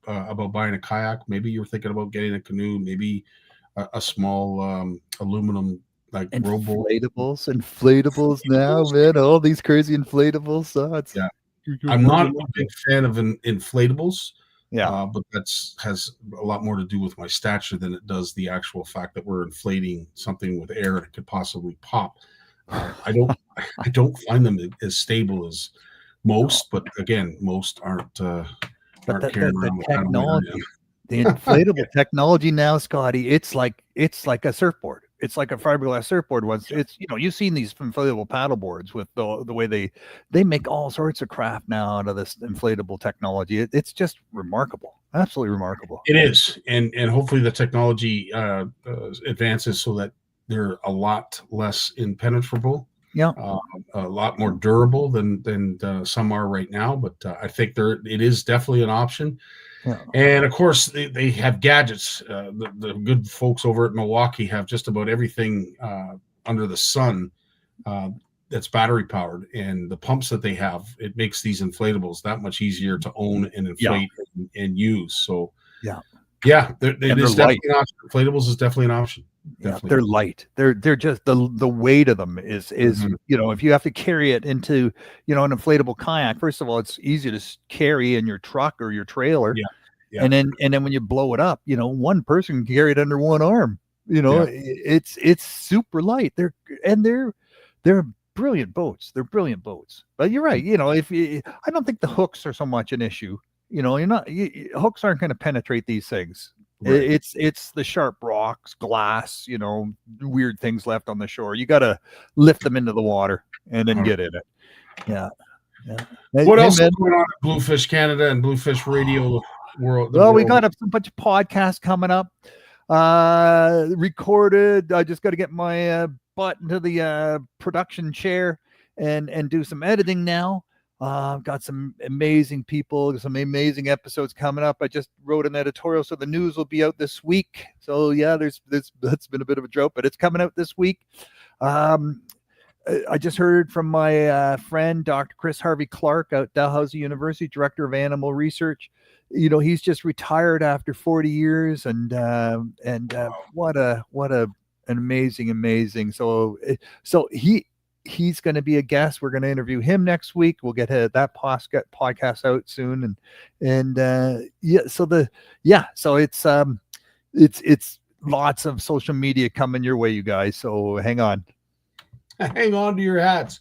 buying a kayak. Maybe you're thinking about getting a canoe, maybe a small aluminum like rowboat. Inflatables now, man. All these crazy inflatables. Yeah, I'm not a big fan of inflatables. Yeah. But has a lot more to do with my stature than it does the actual fact that we're inflating something with air and it could possibly pop. I don't find them as stable as most, but again, most aren't carrying around with technology, the inflatable technology now, Scotty, it's like a surfboard. It's like a fiberglass surfboard. Once it's, you've seen these inflatable paddle boards with the way they make all sorts of craft now out of this inflatable technology. It's just remarkable, absolutely remarkable. It is, and hopefully the technology advances so that they're a lot less impenetrable. Yeah, a lot more durable than some are right now. But I think it is definitely an option. Yeah. And of course, they have gadgets. The good folks over at Milwaukee have just about everything under the sun that's battery powered, and the pumps that they have, it makes these inflatables that much easier to own and inflate and use. So yeah, it is definitely an option. Inflatables is definitely an option. Yeah, they're light. They're just the weight of them is if you have to carry it into an inflatable kayak. First of all, it's easy to carry in your truck or your trailer. Yeah. And then when you blow it up, one person can carry it under one arm. It's super light. They're brilliant boats. They're brilliant boats. But you're right. I don't think the hooks are so much an issue. Hooks aren't going to penetrate these things. Right. It's the sharp rocks, glass, weird things left on the shore. You got to lift them into the water and then get in it. Yeah. What else is going on at Bluefish Canada and Bluefish Radio World? Well, we got a bunch of podcasts coming up. Recorded. I just got to get my butt into the production chair and do some editing now. Got some amazing people, some amazing episodes coming up. I just wrote an editorial, so the news will be out this week. So yeah, that's been a bit of a drought, but it's coming out this week. I just heard from my friend, Dr. Chris Harvey Clark out Dalhousie University, Director of Animal Research. He's just retired after 40 years, and what an amazing. So he's going to be a guest. We're going to interview him next week. We'll get that podcast out soon. So it's lots of social media coming your way, you guys. So hang on to your hats.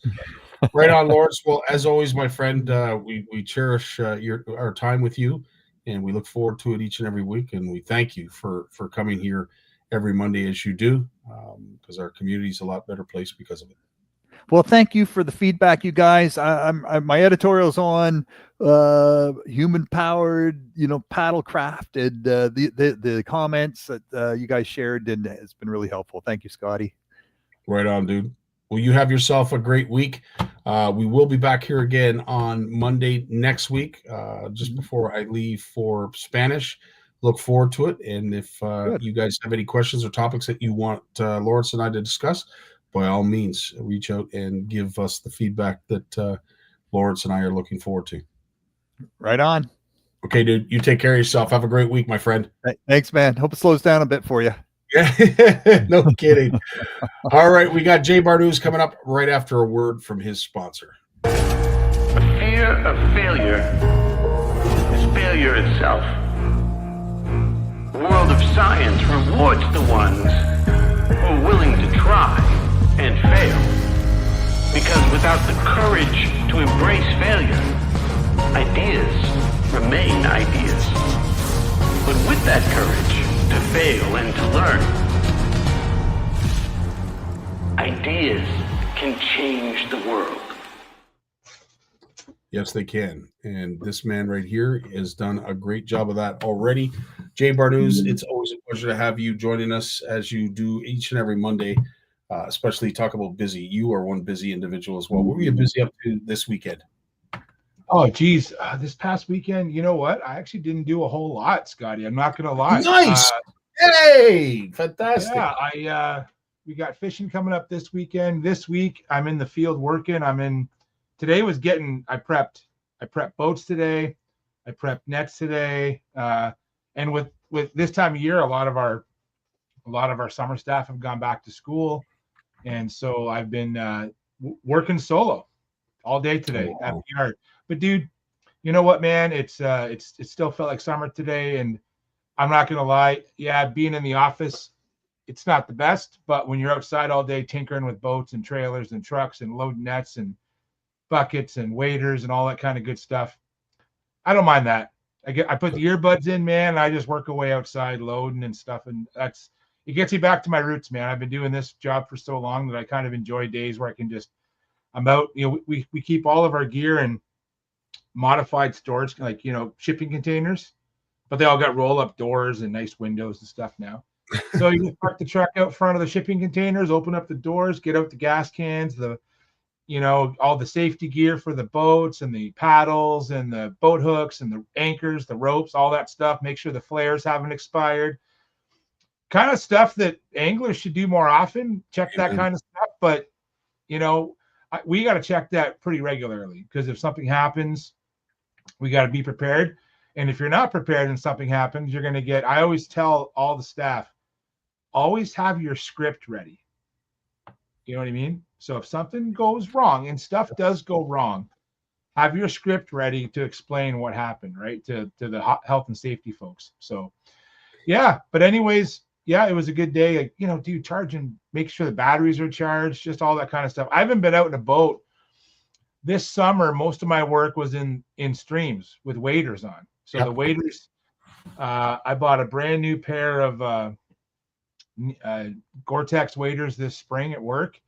Right on, Lawrence. Well, as always, my friend, we cherish our time with you, and we look forward to it each and every week. And we thank you for coming here every Monday as you do, because our community is a lot better place because of it. Well, thank you for the feedback, you guys. My editorial's on human-powered, paddlecraft, and the comments that you guys shared, and it's been really helpful. Thank you, Scotty. Right on, dude. Well, you have yourself a great week. We will be back here again on Monday next week, just before I leave for Spanish. Look forward to it. And if you guys have any questions or topics that you want Lawrence and I to discuss, by all means, reach out and give us the feedback that Lawrence and I are looking forward to. Right on. Okay, dude. You take care of yourself. Have a great week, my friend. Thanks, man. Hope it slows down a bit for you. Yeah, no kidding. All right, we got Jay Barnucz coming up right after a word from his sponsor. The fear of failure is failure itself. The world of science rewards the ones who are willing to try and fail. Because without the courage to embrace failure, ideas remain ideas. But with that courage to fail and to learn, ideas can change the world. Yes, they can. And this man right here has done a great job of that already. Jay Barnucz, it's always a pleasure to have you joining us as you do each and every Monday, especially talk about busy. You are one busy individual as well. What were you busy up to this weekend? Oh, geez. This past weekend, you know what? I actually didn't do a whole lot, Scotty. I'm not going to lie. Nice. Hey, fantastic. Yeah, we got fishing coming up this weekend. This week, I'm in the field working. I prepped I prepped boats today. I prepped nets today. And with this time of year, a lot of our summer staff have gone back to school, and so I've been working solo all day today at the yard. But dude, you know what, man? It still felt like summer today, and I'm not gonna lie. Yeah, being in the office, it's not the best, but when you're outside all day tinkering with boats and trailers and trucks and loading nets and buckets and waders and all that kind of good stuff, I don't mind that. I put the earbuds in, man, and I just work away outside loading and stuff, and it gets me back to my roots, man. I've been doing this job for so long that I kind of enjoy days where I'm out. You know, we keep all of our gear in modified storage, like, you know, shipping containers, but they all got roll-up doors and nice windows and stuff now. So you just park the truck out front of the shipping containers, open up the doors, get out the gas cans, all the safety gear for the boats and the paddles and the boat hooks and the anchors, the ropes, all that stuff. Make sure the flares haven't expired. Kind of stuff that anglers should do more often. Check that kind of stuff. But, you know, we got to check that pretty regularly, because if something happens, we got to be prepared. And if you're not prepared and something happens, you're going to get, I always tell all the staff, always have your script ready. You know what I mean? So if something goes wrong, and stuff does go wrong, have your script ready to explain what happened, right? To the health and safety folks. So, yeah. But anyways, yeah, it was a good day. Like, you know, dude, charging, make sure the batteries are charged, just all that kind of stuff. I haven't been out in a boat this summer. Most of my work was in streams with waders on. So the waders, I bought a brand new pair of Gore-Tex waders this spring at work.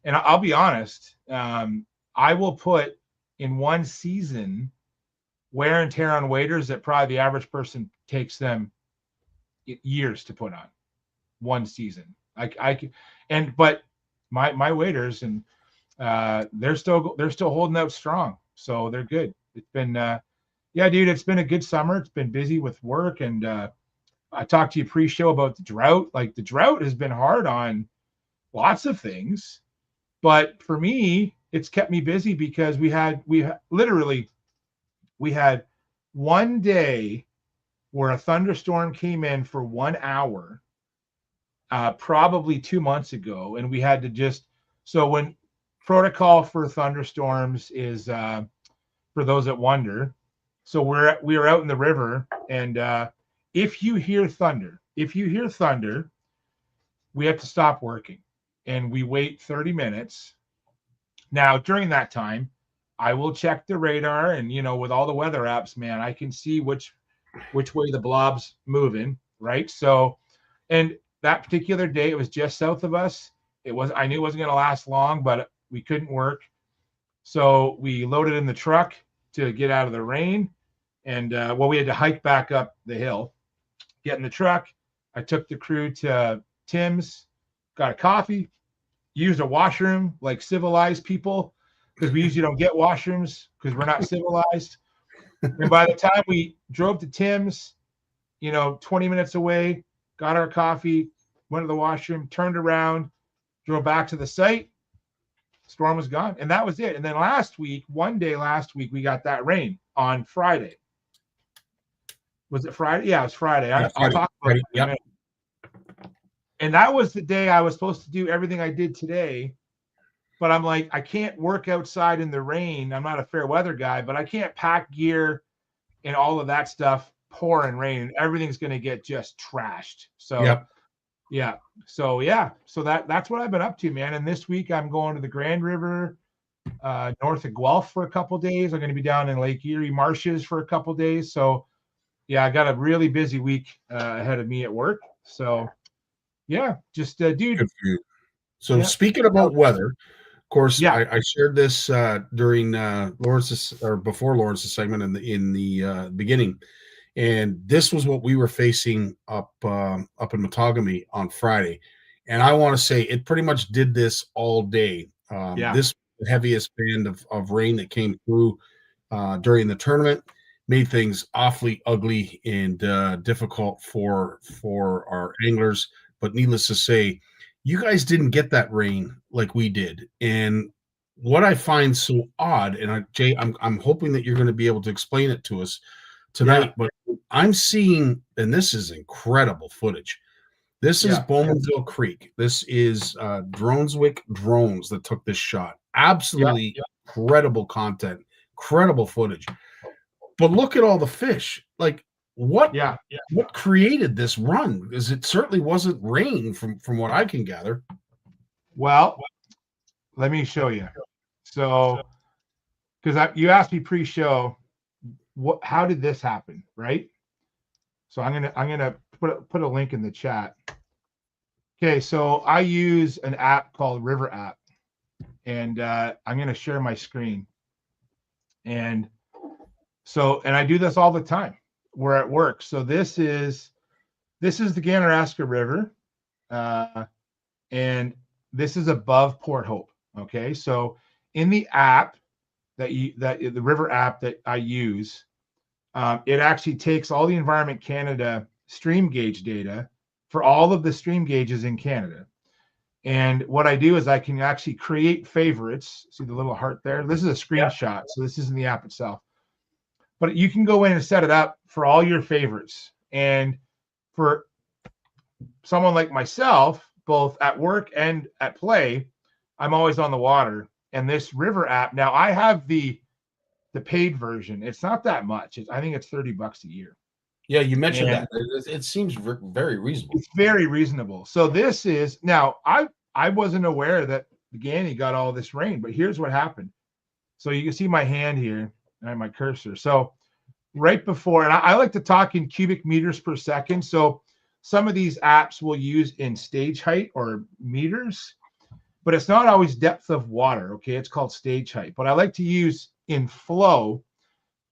And I'll be honest, I will put in one season wear and tear on waders that probably the average person takes them years to put on one season. But my waders, and they're still holding out strong, so they're good. It's been yeah, dude, it's been a good summer. It's been busy with work, and I talked to you pre-show about the drought. Like, the drought has been hard on lots of things, but for me, it's kept me busy because we had one day where a thunderstorm came in for 1 hour, probably 2 months ago, and we had to so when protocol for thunderstorms is, for those that wonder, so we were out in the river, and if you hear thunder, we have to stop working, and we wait 30 minutes. Now, during that time, I will check the radar, and, you know, with all the weather apps, man, I can see which way the blob's moving, right? So, and that particular day, it was just south of us. I knew it wasn't going to last long, but we couldn't work. So we loaded in the truck to get out of the rain. And we had to hike back up the hill, get in the truck. I took the crew to Tim's, got a coffee, used a washroom like civilized people, because we usually don't get washrooms because we're not civilized. And by the time we drove to Tim's, 20 minutes away, got our coffee, went to the washroom, turned around, drove back to the site. Storm was gone, and that was it. And then one day last week, we got that rain on Friday. Was it Friday? Yeah, it was Friday. Yeah, I'll talk about it. Yep. And that was the day I was supposed to do everything I did today. But I'm like, I can't work outside in the rain. I'm not a fair weather guy, but I can't pack gear and all of that stuff, pouring rain, and everything's going to get just trashed. So, Yep. Yeah. So that's what I've been up to, man. And this week I'm going to the Grand River, north of Guelph for a couple of days. I'm going to be down in Lake Erie Marshes for a couple of days. So, yeah, I got a really busy week ahead of me at work. So, yeah, just dude. Good for you. So, Yeah. Speaking about weather, of course, Yeah. I shared this during Lawrence's, or before Lawrence's segment in the beginning, and this was what we were facing up in Matagami on Friday. And I want to say it pretty much did this all day. This was the heaviest band of rain that came through during the tournament. Made things awfully ugly and difficult for our anglers. But needless to say, you guys didn't get that rain like we did. And what I find so odd, and Jay, I'm hoping that you're going to be able to explain it to us tonight, but I'm seeing, and this is incredible footage. This is Bowmanville Creek. This is Droneswick Drones that took this shot. Absolutely incredible content, incredible footage. But look at all the fish. Like what created this run? Because it certainly wasn't rain from what I can gather. Well, let me show you. So, because you asked me pre-show, how did this happen, right? So I'm gonna put a link in the chat. Okay, so I use an app called River App, and I'm gonna share my screen. And I do this all the time. We're at work. So this is the Ganaraska River, and this is above Port Hope. Okay, so in the app the River app that I use, it actually takes all the Environment Canada stream gauge data for all of the stream gauges in Canada. And what I do is I can actually create favorites. See the little heart there? This is a screenshot, so this isn't the app itself. But you can go in and set it up for all your favorites. And for someone like myself, both at work and at play, I'm always on the water. And this River app, now I have the paid version. It's not that much. I think it's $30 a year. Yeah, you mentioned that. It seems very reasonable. It's very reasonable. So this is, now I wasn't aware that the Ganny got all this rain, but here's what happened. So you can see my hand here and my cursor. So right before, and I like to talk in cubic meters per second. So some of these apps will use in stage height or meters, but it's not always depth of water. Okay, it's called stage height. But I like to use in flow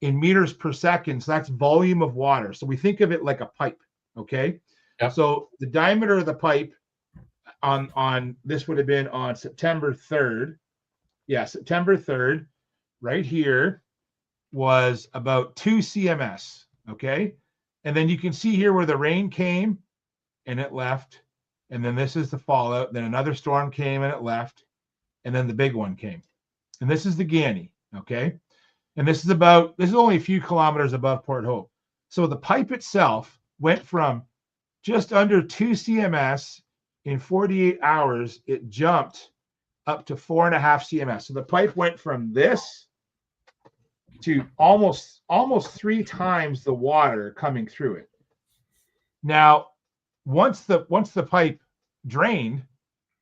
in meters per second. So that's volume of water. So we think of it like a pipe. Okay. Yep. So the diameter of the pipe on this would have been on September 3rd. Yeah, September 3rd, right here was about 2 CMS. Okay. And then you can see here where the rain came and it left. And then this is the fallout. Then another storm came and it left. And then the big one came. And this is the Ganny. Okay. And this is only a few kilometers above Port Hope. So the pipe itself went from just under 2 CMS in 48 hours. It jumped up to 4.5 CMS. So the pipe went from this to almost 3 times the water coming through it. Now, once the pipe drained,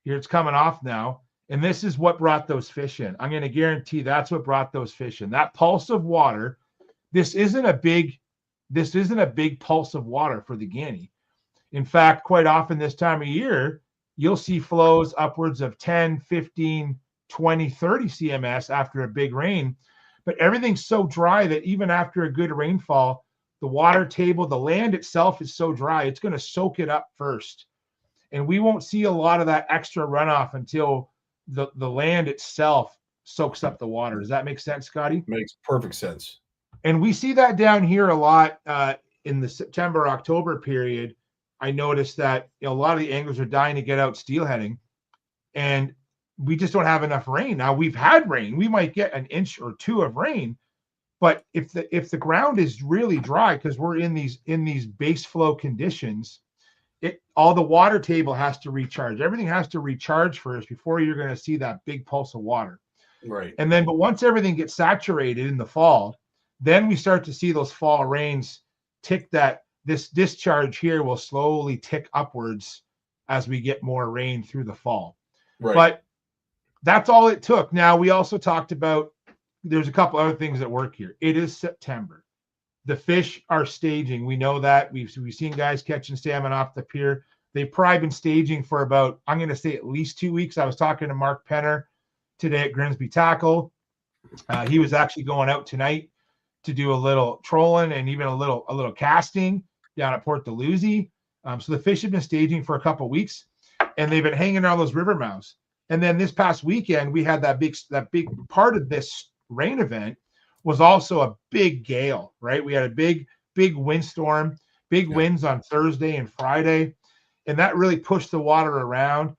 here it's coming off now, and this is what brought those fish in. I'm going to guarantee that's what brought those fish in. That pulse of water. This isn't a big pulse of water for the Ganny. In fact, quite often this time of year, you'll see flows upwards of 10, 15, 20, 30 CMS after a big rain. But everything's so dry that even after a good rainfall, the water table, the land itself is so dry, it's going to soak it up first. And we won't see a lot of that extra runoff until the land itself soaks up the water. Does that make sense, Scotty? Makes perfect sense. And we see that down here a lot in the September, October period. I noticed that a lot of the anglers are dying to get out steelheading, and we just don't have enough rain. Now we've had rain. We might get an inch or two of rain, but if the ground is really dry, because we're in these base flow conditions, all the water table has to recharge. Everything has to recharge first before you're going to see that big pulse of water. Right. And then, but once everything gets saturated in the fall, then we start to see those fall rains tick that. This discharge here will slowly tick upwards as we get more rain through the fall. Right. But that's all it took. Now, we also talked about, there's a couple other things that work here. It is September. The fish are staging. We know that. We've seen guys catching salmon off the pier. They've probably been staging for about, I'm going to say at least 2 weeks. I was talking to Mark Penner today at Grimsby Tackle. He was actually going out tonight to do a little trolling and even a little casting down at Port Dalhousie. So the fish have been staging for a couple of weeks, and they've been hanging on those river mouths. And then this past weekend, we had that big part of this rain event was also a big gale, right? We had a big windstorm, winds on Thursday and Friday, and that really pushed the water around.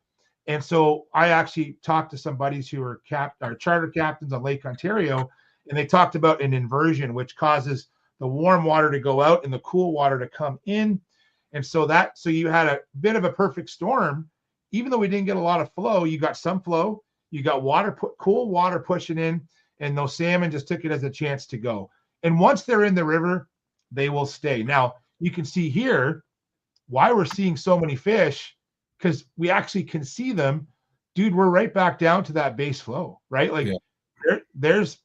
And so I actually talked to some buddies who are charter captains on Lake Ontario, and they talked about an inversion, which causes the warm water to go out and the cool water to come in. And so you had a bit of a perfect storm. Even though we didn't get a lot of flow, you got some flow, you got cool water pushing in, and those salmon just took it as a chance to go. And once they're in the river, they will stay. Now, you can see here why we're seeing so many fish, because we actually can see them. Dude, we're right back down to that base flow, right? Like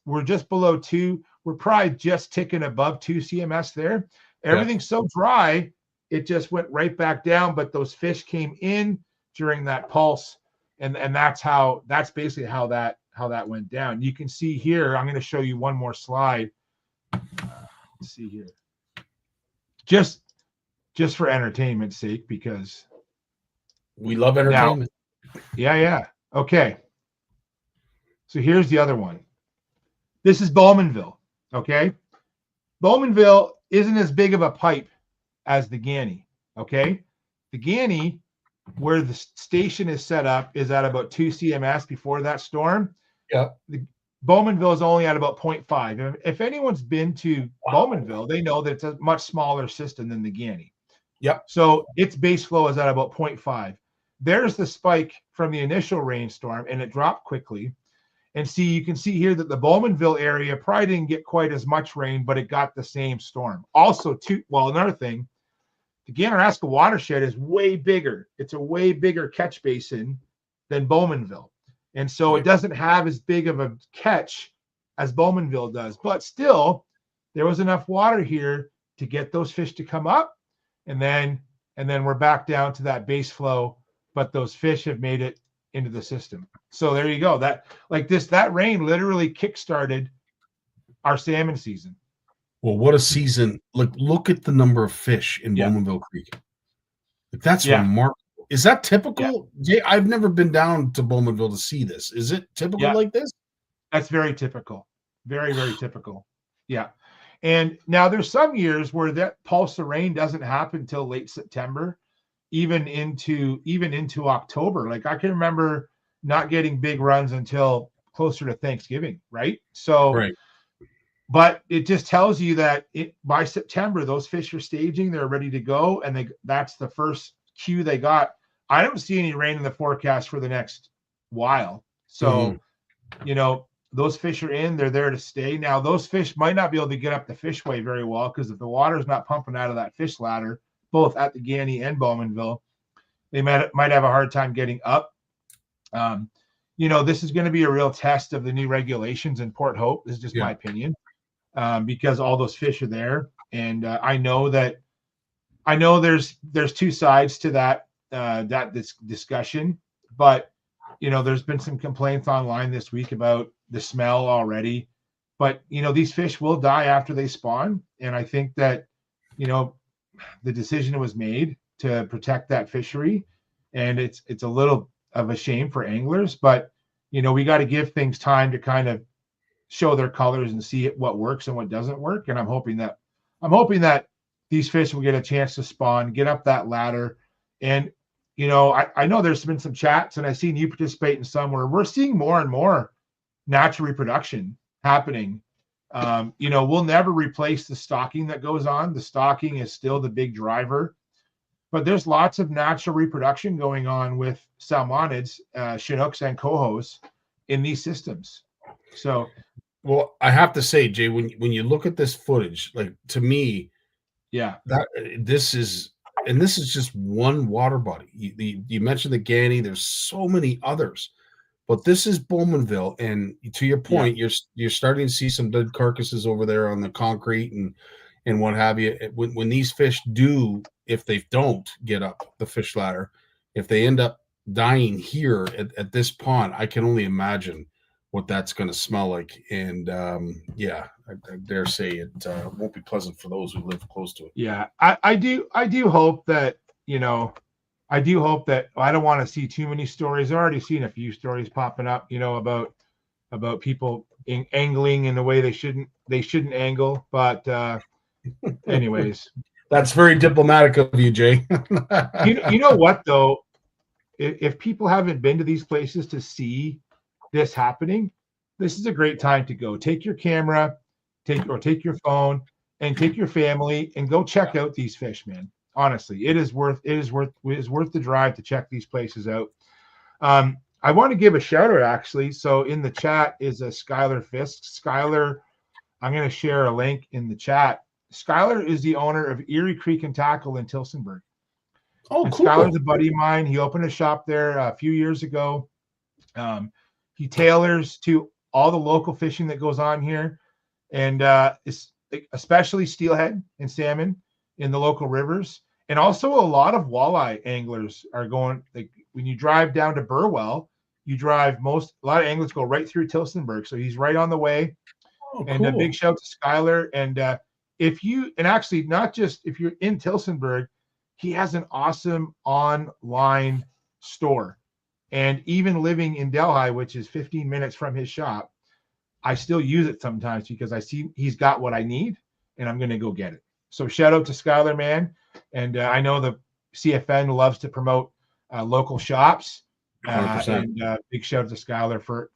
we're just below 2. We're probably just ticking above 2 CMS there. Everything's so dry, it just went right back down, but those fish came in during that pulse. And that's basically how that went down. You can see here, I'm going to show you one more slide. Let's see here. Just for entertainment's sake, because we love entertainment. Yeah. Okay. So here's the other one. This is Bowmanville. Okay. Bowmanville isn't as big of a pipe as the Ganney. Okay. The Ganney, where the station is set up, is at about 2 CMS before that storm. Yeah. Bowmanville is only at about 0.5. If anyone's been to Bowmanville, they know that it's a much smaller system than the Ganney. Yep. So its base flow is at about 0.5. There's the spike from the initial rainstorm, and it dropped quickly. And see, you can see here that the Bowmanville area probably didn't get quite as much rain, but it got the same storm. Also, another thing, the Ganaraska watershed is way bigger. It's a way bigger catch basin than Bowmanville. And so it doesn't have as big of a catch as Bowmanville does. But still, there was enough water here to get those fish to come up. And then we're back down to that base flow. But those fish have made it into the system. So there you go. That rain literally kickstarted our salmon season. Well, what a season. Look at the number of fish in Bowmanville Creek. That's remarkable. Is that typical? Jay, I've never been down to Bowmanville to see this. Is it typical like this? That's very typical. Very, very typical. Yeah. And now there's some years where that pulse of rain doesn't happen until late September, even into October. Like I can remember not getting big runs until closer to Thanksgiving, right? So, but it just tells you that by September, those fish are staging, they're ready to go, and that's the first cue they got. I don't see any rain in the forecast for the next while. So, those fish are in, they're there to stay. Now, those fish might not be able to get up the fishway very well, because if the water's not pumping out of that fish ladder, both at the Ganney and Bowmanville, they might have a hard time getting up. This is going to be a real test of the new regulations in Port Hope. This is just my opinion, because all those fish are there. And I know there's two sides to that this discussion, but there's been some complaints online this week about the smell already. But these fish will die after they spawn, and I think that the decision was made to protect that fishery, and it's a little of a shame for anglers, but we got to give things time to kind of show their colors and see what works and what doesn't work. And I'm hoping that these fish will get a chance to spawn, get up that ladder. And I know there's been some chats, and I've seen you participate in some, where we're seeing more and more natural reproduction happening. We'll never replace the stocking that goes on. The stocking is still the big driver, but there's lots of natural reproduction going on with salmonids, Chinooks, and cohos in these systems. So, well, I have to say, Jay, when you look at this footage, like, to me, this is just one water body. You mentioned the Ganney. There's so many others. But this is Bowmanville, and to your point, you're starting to see some dead carcasses over there on the concrete and what have you. When these fish do, if they don't get up the fish ladder, if they end up dying here at this pond, I can only imagine what that's going to smell like. And I dare say it won't be pleasant for those who live close to it. Yeah, I do hope that I don't want to see too many stories. I've already seen a few stories popping up, about people angling in the way they shouldn't angle. But anyways, that's very diplomatic of you, Jay. you know what though? if people haven't been to these places to see this happening, this is a great time to go. Take your camera, take your phone, and take your family and go check out these fish, man. Honestly, it is worth the drive to check these places out. I want to give a shout out actually. So in the chat is a Skylar Fisk. Skylar, I'm going to share a link in the chat. Skylar is the owner of Erie Creek and Tackle in Tillsonburg. Oh, and cool. Skylar's a buddy of mine. He opened a shop there a few years ago. He tailors to all the local fishing that goes on here, and especially steelhead and salmon in the local rivers. And also a lot of walleye anglers are going, like when you drive down to Burwell, a lot of anglers go right through Tillsonburg. So he's right on the way. Oh, and a cool. big shout to Skylar. And actually not just if you're in Tillsonburg, he has an awesome online store. And even living in Delhi, which is 15 minutes from his shop, I still use it sometimes because I see he's got what I need and I'm going to go get it. So shout out to Skylar, man. And I know the CFN loves to promote local shops. 100%. And big shout out to Skylar for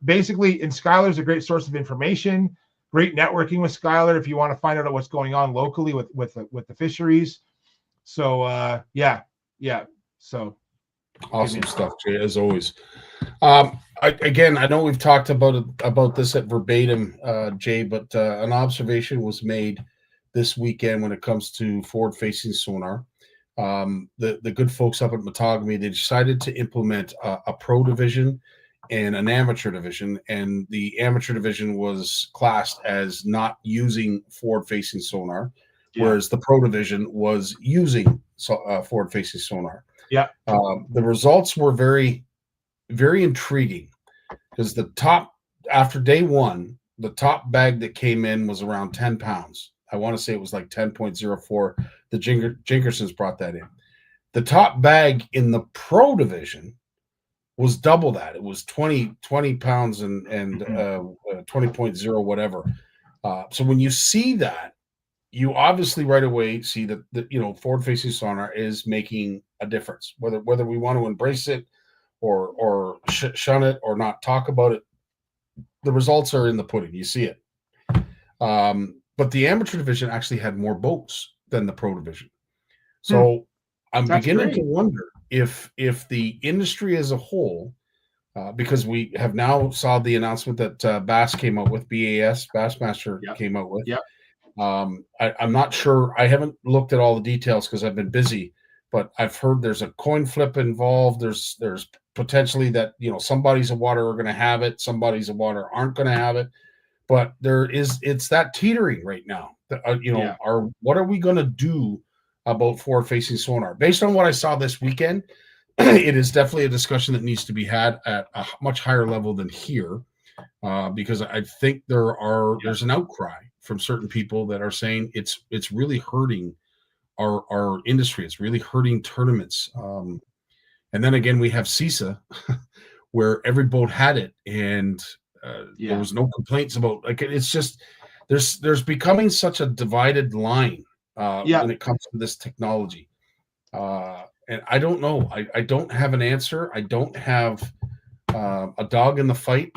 basically, and Skylar's a great source of information, great networking with Skylar if you want to find out what's going on locally with the fisheries. So yeah. So awesome stuff, Jay, as always. I know we've talked about this at verbatim, Jay, but an observation was made this weekend when it comes to forward-facing sonar. The good folks up at Matagami, they decided to implement a pro division and an amateur division, and the amateur division was classed as not using forward-facing sonar, whereas the pro division was using forward-facing sonar. Yeah. The results were very, very intriguing because after day one, the top bag that came in was around 10 pounds. I want to say it was like 10.04. The Jinkersons brought that in. The top bag in the pro division was double that. It was 20 pounds and 20.0 whatever. So when you see that, you obviously right away see that forward-facing sonar is making a difference. Whether we want to embrace it or shun it or not talk about it, the results are in the pudding. You see it. But the amateur division actually had more boats than the pro division. So I'm beginning to wonder if the industry as a whole, because we have now saw the announcement that Bass came out with, Bassmaster came out with. Yep. I'm not sure. I haven't looked at all the details because I've been busy, but I've heard there's a coin flip involved. There's potentially that, some bodies of water are going to have it. Some bodies of water aren't going to have it. But it's that teetering right now. What are we going to do about forward-facing sonar? Based on what I saw this weekend, it is definitely a discussion that needs to be had at a much higher level than here, because I think there's an outcry from certain people that are saying it's really hurting our industry. It's really hurting tournaments. And then again, we have CISA, where every boat had it, and there was no complaints about, like, it's just there's becoming such a divided line when it comes to this technology, and I don't know. I don't have an answer. I don't have a dog in the fight,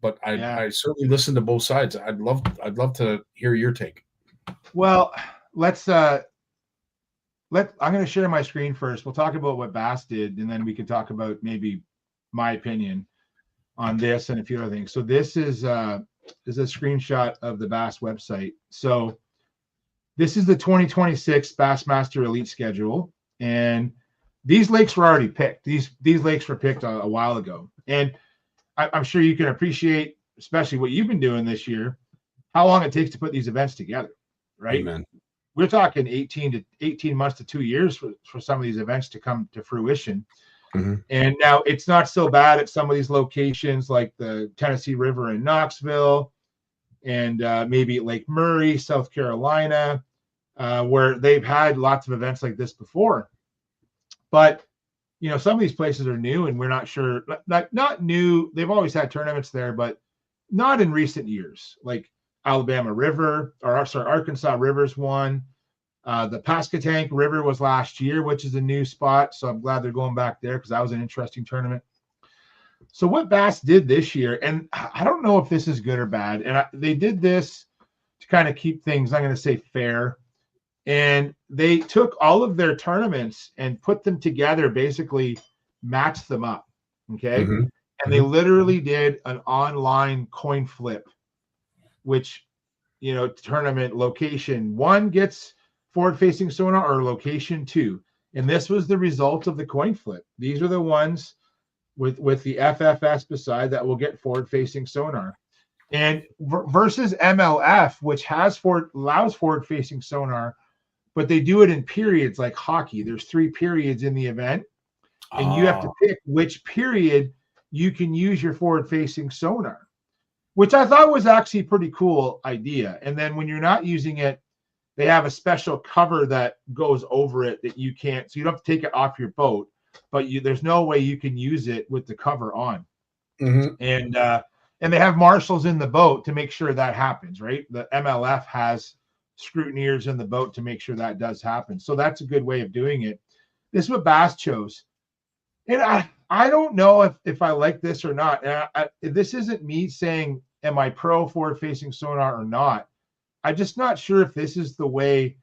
but I certainly listen to both sides. I'd love to hear your take. Well, I'm going to share my screen first. We'll talk about what Bass did, and then we can talk about maybe my opinion on this and a few other things. So this is a screenshot of the Bass website. So this is the 2026 Bassmaster Elite schedule, and these lakes were already picked. These lakes were picked a while ago, and I'm sure you can appreciate, especially what you've been doing this year, how long it takes to put these events together, right? Amen. We're talking 18 months to 2 years for some of these events to come to fruition. Mm-hmm. And now it's not so bad at some of these locations like the Tennessee River in Knoxville and maybe Lake Murray, South Carolina, where they've had lots of events like this before. But, some of these places are new and we're not sure, not new. They've always had tournaments there, but not in recent years. Like Arkansas River's one. The Pasquotank River was last year, which is a new spot. So I'm glad they're going back there because that was an interesting tournament. So what Bass did this year, and I don't know if this is good or bad, and they did this to kind of keep things, I'm going to say, fair. And they took all of their tournaments and put them together, basically matched them up. Okay. Mm-hmm. And they literally did an online coin flip, which, tournament location 1 gets forward-facing sonar or location 2. And this was the result of the coin flip. These are the ones with the FFS beside that will get forward-facing sonar. And versus MLF, which allows forward-facing sonar, but they do it in periods like hockey. There's 3 periods in the event, and you have to pick which period you can use your forward-facing sonar, which I thought was actually a pretty cool idea. And then when you're not using it, they have a special cover that goes over it that you can't, so you don't have to take it off your boat, but there's no way you can use it with the cover on. Mm-hmm. And they have marshals in the boat to make sure that happens, right? The MLF has scrutineers in the boat to make sure that does happen. So that's a good way of doing it. This is what Bass chose. And I don't know if I like this or not. And this isn't me saying, am I pro forward-facing sonar or not? I'm just not sure if this is the way.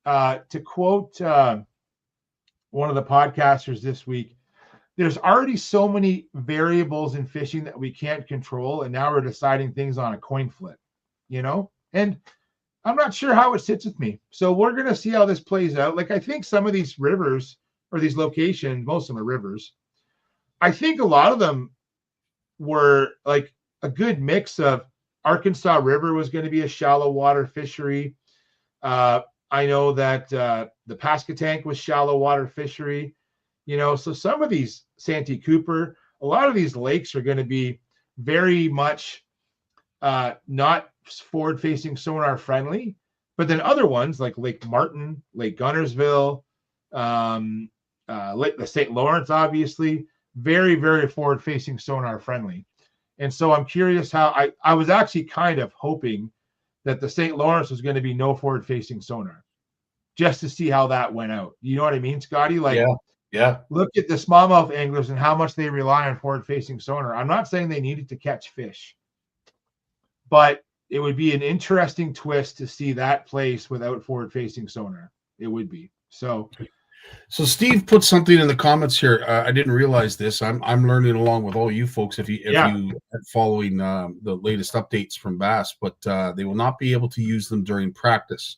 To quote one of the podcasters this week, there's already so many variables in fishing that we can't control, and now we're deciding things on a coin flip, And I'm not sure how it sits with me. So we're going to see how this plays out. Like, I think some of these rivers or these locations, most of them are rivers, I think a lot of them were like a good mix of Arkansas River was going to be a shallow water fishery. I know that the Pasquotank was shallow water fishery, so some of these Santee Cooper, a lot of these lakes are going to be very much not forward-facing sonar friendly, but then other ones like Lake Martin, Lake Guntersville, the St. Lawrence, obviously, very, very forward-facing sonar friendly. And so I'm curious how I was actually kind of hoping that the St. Lawrence was going to be no forward-facing sonar, just to see how that went out. You know what I mean, Scotty? Like, yeah. Look at the smallmouth anglers and how much they rely on forward-facing sonar. I'm not saying they needed to catch fish, but it would be an interesting twist to see that place without forward-facing sonar. It would be. So Steve put something in the comments here. I didn't realize this. I'm learning along with all you folks. If you are following the latest updates from Bass, but they will not be able to use them during practice.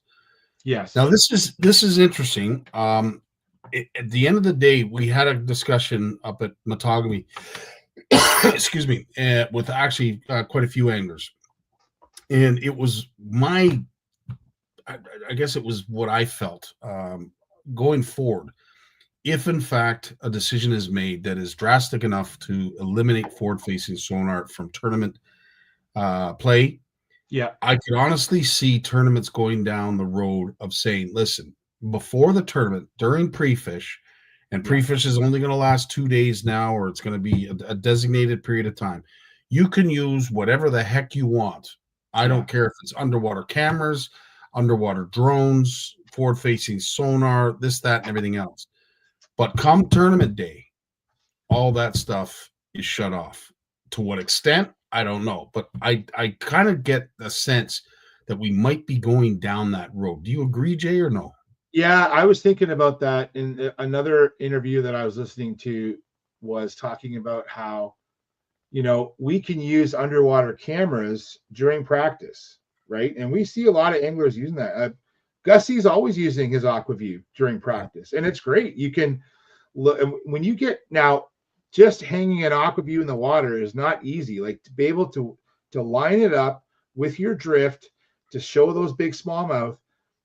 Yes. Now this is interesting. At the end of the day, we had a discussion up at Matagami, excuse me, with actually quite a few anglers, and it was I guess it was what I felt. Going forward, if in fact a decision is made that is drastic enough to eliminate forward-facing sonar from tournament play, I could honestly see tournaments going down the road of saying, listen, before the tournament, during pre-fish, and pre-fish is only going to last 2 days now, or it's going to be a designated period of time, you can use whatever the heck you want. I don't care if it's underwater cameras, underwater drones, forward-facing sonar, this, that, and everything else. But come tournament day, all that stuff is shut off. To what extent, I don't know. But I kind of get the sense that we might be going down that road. Do you agree, Jay, or no? Yeah, I was thinking about that. In another interview that I was listening to was talking about how, we can use underwater cameras during practice, right? And we see a lot of anglers using that. Gussie's always using his AquaView during practice, and it's great. You can look when you get now. Just hanging an AquaView in the water is not easy. Like, to be able to line it up with your drift to show those big smallmouth.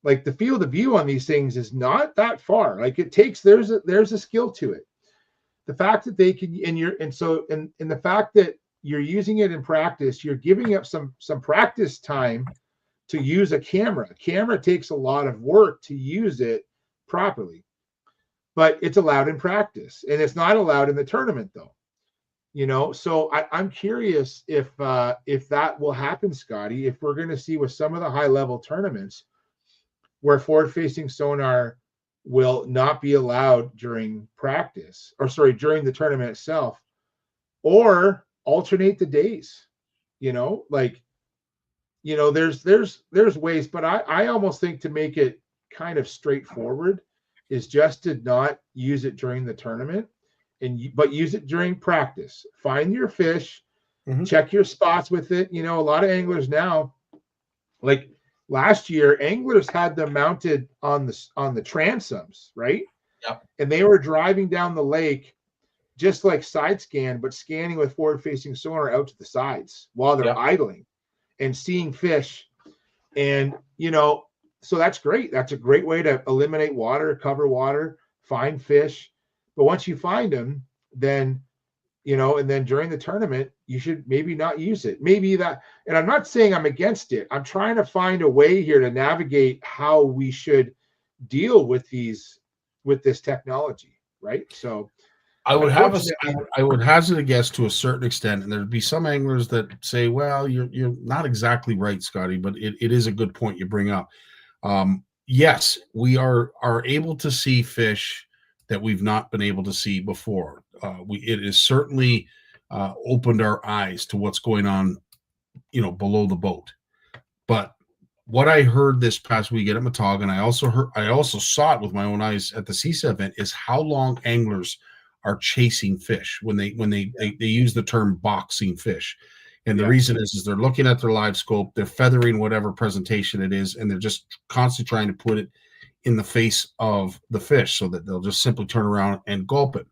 Like, the field of view on these things is not that far. Like, it takes there's a skill to it. The fact that they can and the fact that you're using it in practice, you're giving up some practice time to use a camera. A camera takes a lot of work to use it properly, but it's allowed in practice, and it's not allowed in the tournament, though. So I'm curious if that will happen, Scotty. If we're going to see with some of the high level tournaments, where forward-facing sonar will not be allowed during practice, or sorry, during the tournament itself, or alternate the days. Like, there's ways, but I almost think to make it kind of straightforward is just to not use it during the tournament, but use it during practice. Find your fish, check your spots with it. A lot of anglers now, like last year, anglers had them mounted on the transoms, right? Yep. And they were driving down the lake just like side scan, but scanning with forward-facing sonar out to the sides while they're idling and seeing fish. And, so that's great. That's a great way to eliminate water, cover water, find fish. But once you find them, then, and then during the tournament, you should maybe not use it. Maybe that, and I'm not saying I'm against it. I'm trying to find a way here to navigate how we should deal with this technology, right? So I would hazard a guess to a certain extent, and there'd be some anglers that say, well, you're not exactly right, Scotty, but it is a good point you bring up. Yes, we are able to see fish that we've not been able to see before. It has certainly opened our eyes to what's going on, below the boat. But what I heard this past weekend at Matog, and I also saw it with my own eyes at the CSA event, is how long anglers are chasing fish when they use the term boxing fish. And the reason is they're looking at their live scope, they're feathering whatever presentation it is, and they're just constantly trying to put it in the face of the fish so that they'll just simply turn around and gulp it.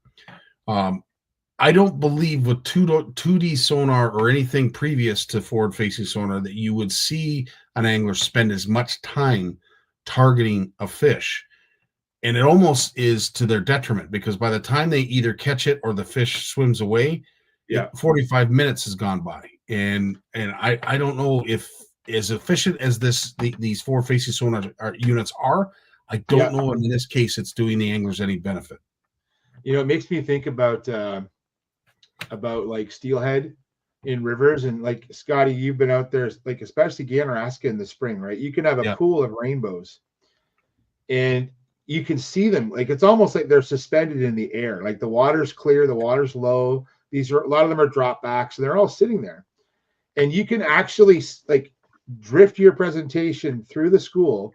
I don't believe with 2D sonar or anything previous to forward-facing sonar that you would see an angler spend as much time targeting a fish. And it almost is to their detriment, because by the time they either catch it or the fish swims away, 45 minutes has gone by. And I don't know if, as efficient as these forward-facing sonar units are, I don't know if in this case it's doing the anglers any benefit. It makes me think about like steelhead in rivers, and like Scotty, you've been out there, like especially Ganaraska in the spring, right? You can have a pool of rainbows, and you can see them. Like it's almost like they're suspended in the air. Like the water's clear, the water's low. A lot of them are drop backs, and they're all sitting there. And you can actually like drift your presentation through the school,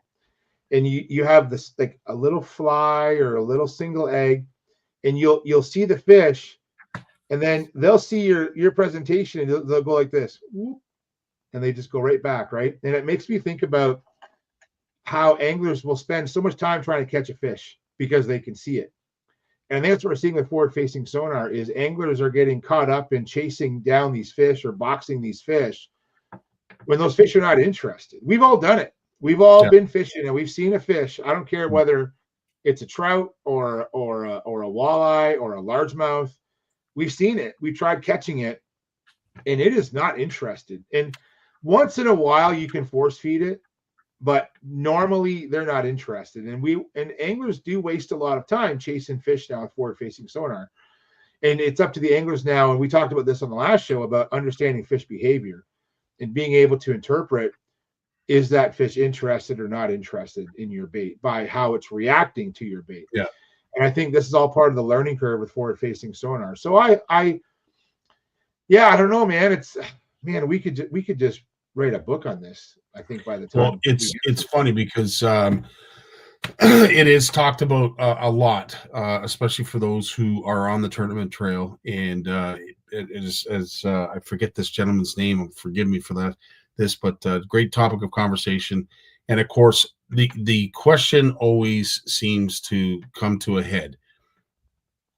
and you have this like a little fly or a little single egg, and you'll see the fish, and then they'll see your presentation, and they'll go like this, and they just go right back, right? And it makes me think about how anglers will spend so much time trying to catch a fish because they can see it. And I think that's what we're seeing with forward-facing sonar is anglers are getting caught up in chasing down these fish or boxing these fish when those fish are not interested. We've all done it. We've all been fishing and we've seen a fish. I don't care whether it's a trout or a walleye or a largemouth. We've seen it. We've tried catching it, and it is not interested. And once in a while you can force feed it, but normally they're not interested. And anglers do waste a lot of time chasing fish now with forward-facing sonar. And it's up to the anglers now, and we talked about this on the last show about understanding fish behavior and being able to interpret, is that fish interested or not interested in your bait by how it's reacting to your bait. Yeah. And I think this is all part of the learning curve with forward-facing sonar. So I don't know, man. We could just write a book on this. I think by the time. Well, it's funny because it is talked about a lot, especially for those who are on the tournament trail. And it is, as I forget this gentleman's name, forgive me for this, but great topic of conversation. And of course, the question always seems to come to a head.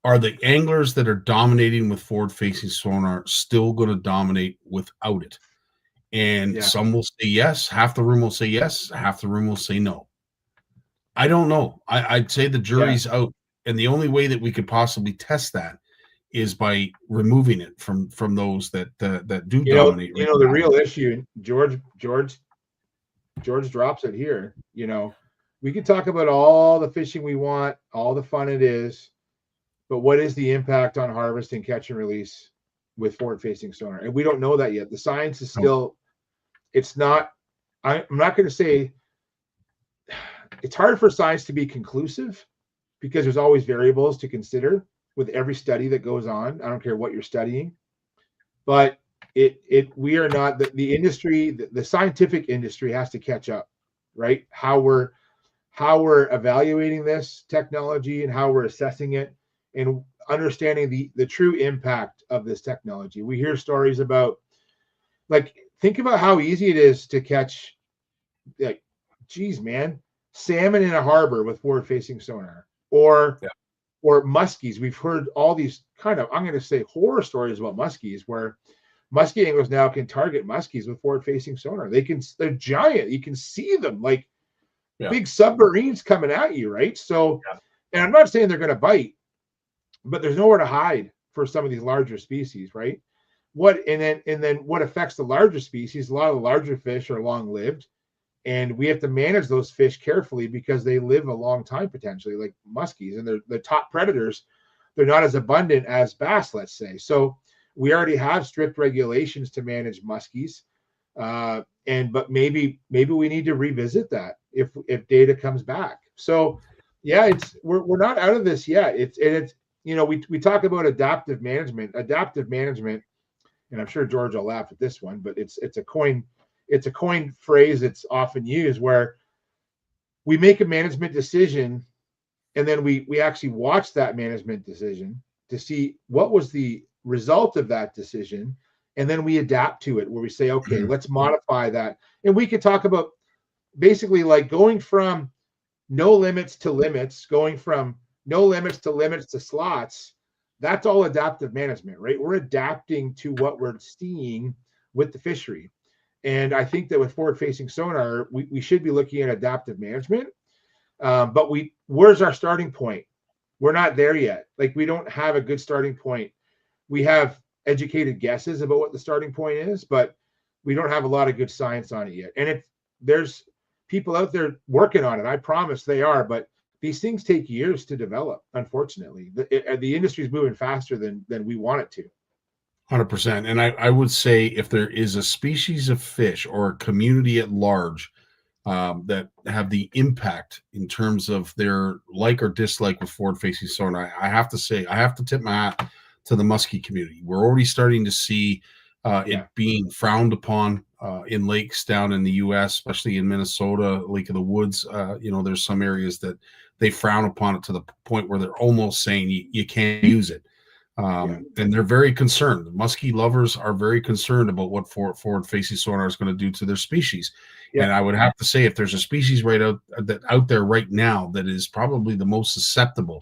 Are the anglers that are dominating with forward-facing sonar still going to dominate without it? And some will say yes, half the room will say yes, half the room will say no. I don't know. I'd say the jury's out, and the only way that we could possibly test that is by removing it from those that do dominate. The real issue, George drops it here. We can talk about all the fishing we want, all the fun it is, but what is the impact on harvest and catch and release with forward-facing sonar? And we don't know that yet. The science is still. It's not. I'm not going to say. it's hard for science to be conclusive because there's always variables to consider with every study that goes on. I don't care what you're studying, but we are not the industry, the scientific industry has to catch up, right? How we're evaluating this technology and how we're assessing it and understanding the true impact of this technology. We hear stories about, like, think about how easy it is to catch, like, geez, man, salmon in a harbor with forward-facing sonar, or muskies. We've heard all these kind of, I'm going to say, horror stories about muskies, where muskie anglers now can target muskies with forward-facing sonar. They're giant. You can see them like big submarines coming at you, right? So, and I'm not saying they're going to bite, but there's nowhere to hide for some of these larger species, right? And then what affects the larger species? A lot of the larger fish are long-lived, and we have to manage those fish carefully because they live a long time potentially, like muskies, and they're the top predators. They're not as abundant as bass, let's say. So we already have strict regulations to manage muskies, but maybe we need to revisit that if data comes back. So yeah, we're not out of this yet. It's we talk about adaptive management, and I'm sure George will laugh at this one, but it's a coined phrase that's often used, where we make a management decision and then we actually watch that management decision to see what was the result of that decision, and then we adapt to it, where we say, okay, let's modify that. And we could talk about basically like going from no limits to limits, going from no limits to limits to slots. That's all adaptive management, right? We're adapting to what we're seeing with the fishery. And I think that with forward-facing sonar, we should be looking at adaptive management. But where's our starting point? We're not there yet. Like, we don't have a good starting point. We have educated guesses about what the starting point is, but we don't have a lot of good science on it yet. And there's people out there working on it. I promise they are, but these things take years to develop. Unfortunately, the industry is moving faster than we want it to. 100%. And I would say, if there is a species of fish or a community at large that have the impact in terms of their like or dislike with forward-facing sonar, I have to say, I have to tip my hat to the muskie community. We're already starting to see it being frowned upon in lakes down in the U.S., especially in Minnesota, Lake of the Woods. There's some areas that they frown upon it to the point where they're almost saying you can't use it. And they're very concerned. The muskie lovers are very concerned about what forward-facing sonar is going to do to their species. And I would have to say, if there's a species out there right now that is probably the most susceptible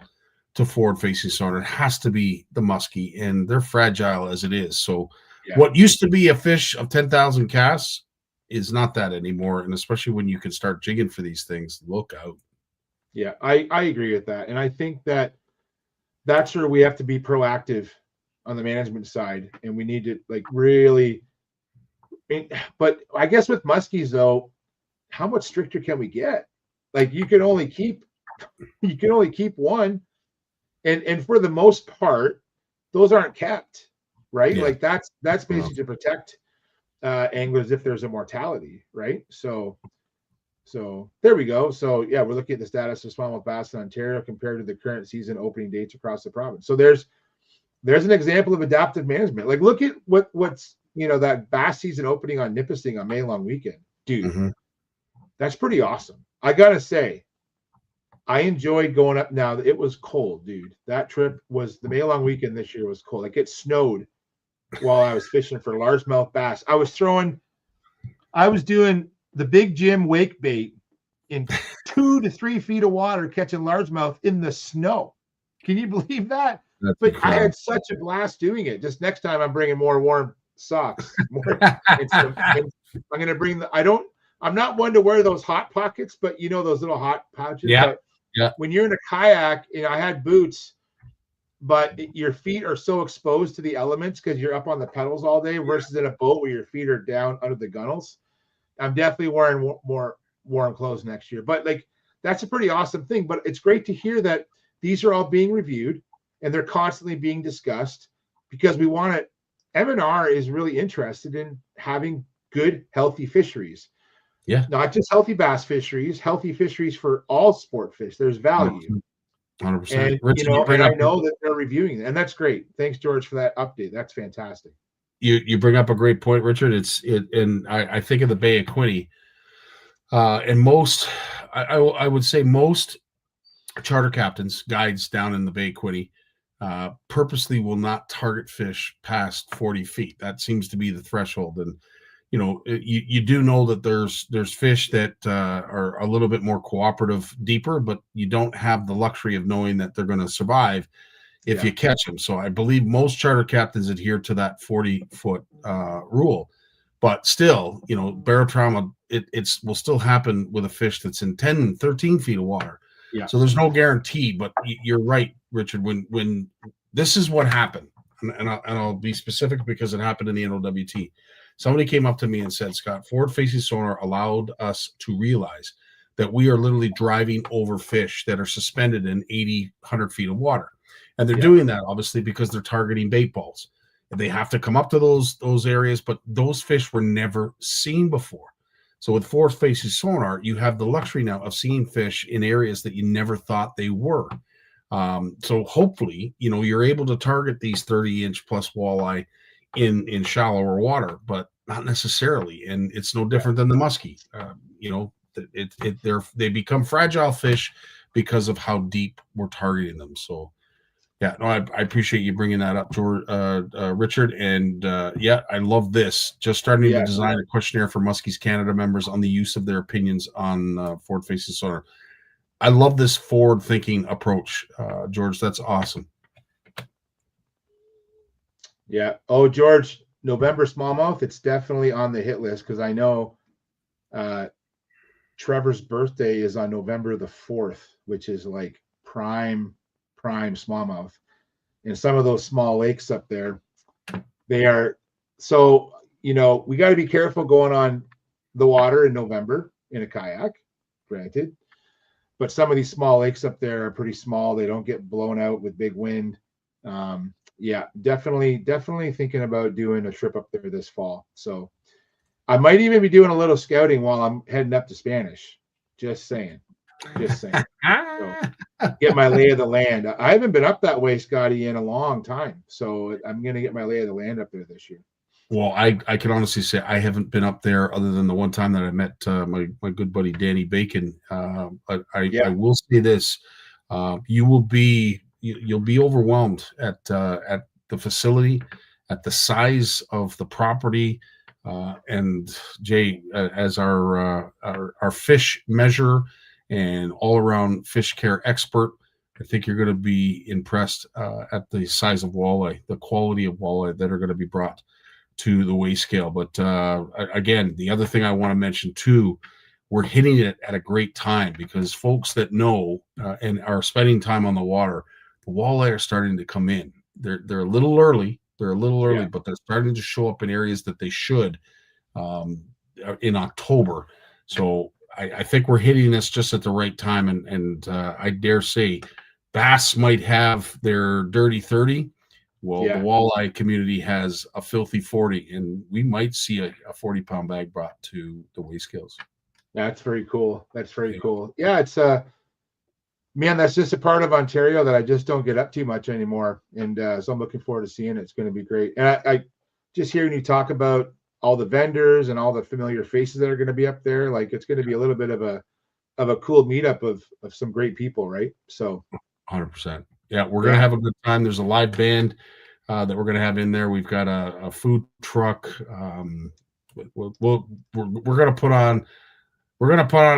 to forward-facing sonar, it has to be the muskie, and they're fragile as it is. So what used to be a fish of 10,000 casts is not that anymore. And especially when you can start jigging for these things, look out. Yeah, I agree with that. And I think that's where we have to be proactive on the management side. And we need to really, but I guess with muskies though, how much stricter can we get? Like, you can only keep one. And for the most part, those aren't kept, right? Yeah. Like that's basically to protect anglers if there's a mortality, right? So there we go. So yeah, we're looking at the status of smallmouth bass in Ontario compared to the current season opening dates across the province. So there's an example of adaptive management. Like, look at what's that bass season opening on Nipissing on May long weekend, dude. That's pretty awesome. I gotta say, I enjoyed going up. Now, it was cold, dude. That trip was the May long weekend this year was cold. Like, it snowed while I was fishing for largemouth bass. I was doing the Big Jim wake bait in 2 to 3 feet of water, catching largemouth in the snow. Can you believe that? But I had such a blast doing it. Just next time, I'm bringing more warm socks. I'm going to bring I'm not one to wear those hot pockets, but those little hot pouches. Yeah. When you're in a kayak, I had boots, but your feet are so exposed to the elements because you're up on the pedals all day versus in a boat where your feet are down under the gunnels. I'm definitely wearing more warm clothes next year. But that's a pretty awesome thing. But it's great to hear that these are all being reviewed and they're constantly being discussed, because we want it. MNR is really interested in having good, healthy fisheries. Yeah. Not just healthy bass fisheries, healthy fisheries for all sport fish. There's value. 100%. And, Richard, and I know that they're reviewing it, and that's great. Thanks, George, for that update. That's fantastic. You bring up a great point, Richard. And I think of the Bay of Quinte, and most, I would say most charter captains, guides down in the Bay of Quinte, purposely will not target fish past 40 feet. That seems to be the threshold. And you do know that there's fish that are a little bit more cooperative deeper, but you don't have the luxury of knowing that they're going to survive if you catch them. So I believe most charter captains adhere to that 40-foot rule. But still, barotrauma, it will still happen with a fish that's in 10, 13 feet of water. Yeah. So there's no guarantee, but you're right, Richard, when this is what happened, and I'll be specific because it happened in the NOWT. Somebody came up to me and said, Scott, forward-facing sonar allowed us to realize that we are literally driving over fish that are suspended in 80, 100 feet of water. And they're doing that, obviously, because they're targeting bait balls. And they have to come up to those areas, but those fish were never seen before. So with forward-facing sonar, you have the luxury now of seeing fish in areas that you never thought they were. So hopefully, you're able to target these 30-inch plus walleye in shallower water, but not necessarily. And it's no different than the muskie. They become fragile fish because of how deep we're targeting them. So yeah, no, I appreciate you bringing that up, George, Richard. And I love this. Just starting to design a questionnaire for Muskies Canada members on the use of their opinions on forward-facing sonar. I love this forward-thinking approach, George. That's awesome. Yeah. Oh, George, November smallmouth, it's definitely on the hit list because I know Trevor's birthday is on November the 4th, which is like prime smallmouth. And some of those small lakes up there, they are so, we got to be careful going on the water in November in a kayak, granted. But some of these small lakes up there are pretty small. They don't get blown out with big wind. Definitely thinking about doing a trip up there this fall. So I might even be doing a little scouting while I'm heading up to Spanish. Just saying. So, get my lay of the land. I haven't been up that way, Scotty, in a long time. So I'm going to get my lay of the land up there this year. Well, I can honestly say I haven't been up there other than the one time that I met my good buddy Danny Bacon. But I will say this: you'll be overwhelmed at the facility, at the size of the property, and Jay, as our fish measure and all around fish care expert, I think you're going to be impressed at the size of walleye, the quality of walleye that are going to be brought to the weigh scale. But again, the other thing I want to mention too, we're hitting it at a great time because folks that know and are spending time on the water, the walleye are starting to come in. They're a little early. But they're starting to show up in areas that they should in October. So I think we're hitting this just at the right time. And I dare say bass might have their dirty 30. Well, the walleye community has a filthy 40, and we might see a 40-pound bag brought to the weigh scales. That's very cool. Cool. Yeah, it's man, that's just a part of Ontario that I just don't get up too much anymore. And so I'm looking forward to seeing it. It's going to be great. And I just hearing you talk about all the vendors and all the familiar faces that are going to be up there, like it's going to be a little bit of a cool meetup of some great people, right? So 100%. Yeah, we're going to have a good time. There's a live band that we're going to have in there. We've got a food truck. We're going to put on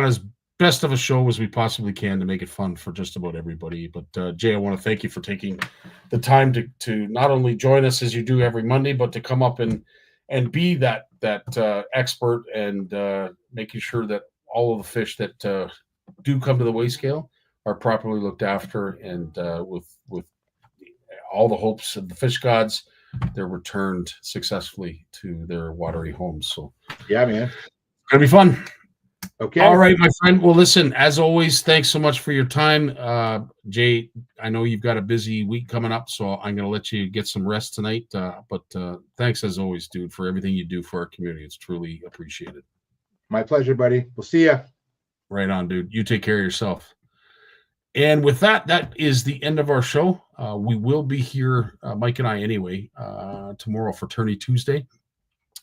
as best of a show as we possibly can to make it fun for just about everybody. But Jay, I want to thank you for taking the time to not only join us as you do every Monday, but to come up and be that expert and making sure that all of the fish that do come to the weigh scale are properly looked after, and with all the hopes of the fish gods, they're returned successfully to their watery homes. So yeah, man, it's gonna be fun. Okay. All right, my friend. Well, listen, as always, thanks so much for your time. Jay, I know you've got a busy week coming up, so I'm going to let you get some rest tonight. But thanks, as always, dude, for everything you do for our community. It's truly appreciated. My pleasure, buddy. We'll see you. Right on, dude. You take care of yourself. And with that, that is the end of our show. We will be here, Mike and I anyway, tomorrow for Tourney Tuesday.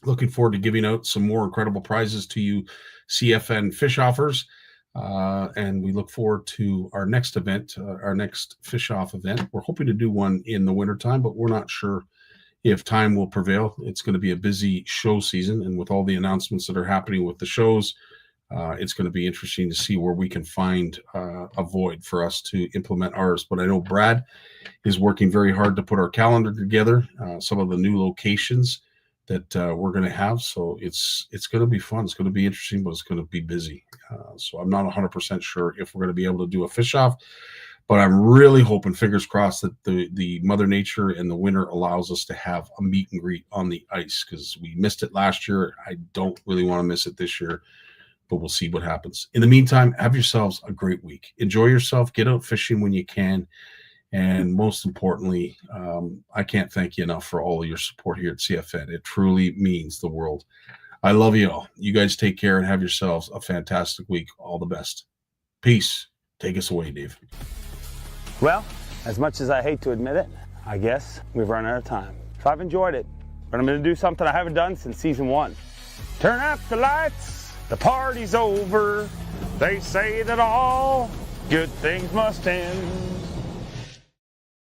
Looking forward to giving out some more incredible prizes to you CFN fish offers. And we look forward to our next event, our next fish off event. We're hoping to do one in the wintertime, but we're not sure if time will prevail. It's going to be a busy show season. And with all the announcements that are happening with the shows, it's going to be interesting to see where we can find a void for us to implement ours. But I know Brad is working very hard to put our calendar together, some of the new locations that we're going to have. So it's going to be fun. It's going to be interesting, but it's going to be busy. So I'm not 100% sure if we're going to be able to do a fish off, but I'm really hoping, fingers crossed, that the Mother Nature and the winter allows us to have a meet and greet on the ice, because we missed it last year. I don't really want to miss it this year, but we'll see what happens. In the meantime, have yourselves a great week. Enjoy yourself. Get out fishing when you can. And most importantly, I can't thank you enough for all of your support here at CFN. It truly means the world. I love you all. You guys take care and have yourselves a fantastic week. All the best. Peace. Take us away, Dave. Well, as much as I hate to admit it, I guess we've run out of time. So I've enjoyed it, but I'm going to do something I haven't done since season 1. Turn out the lights. The party's over. They say that all good things must end.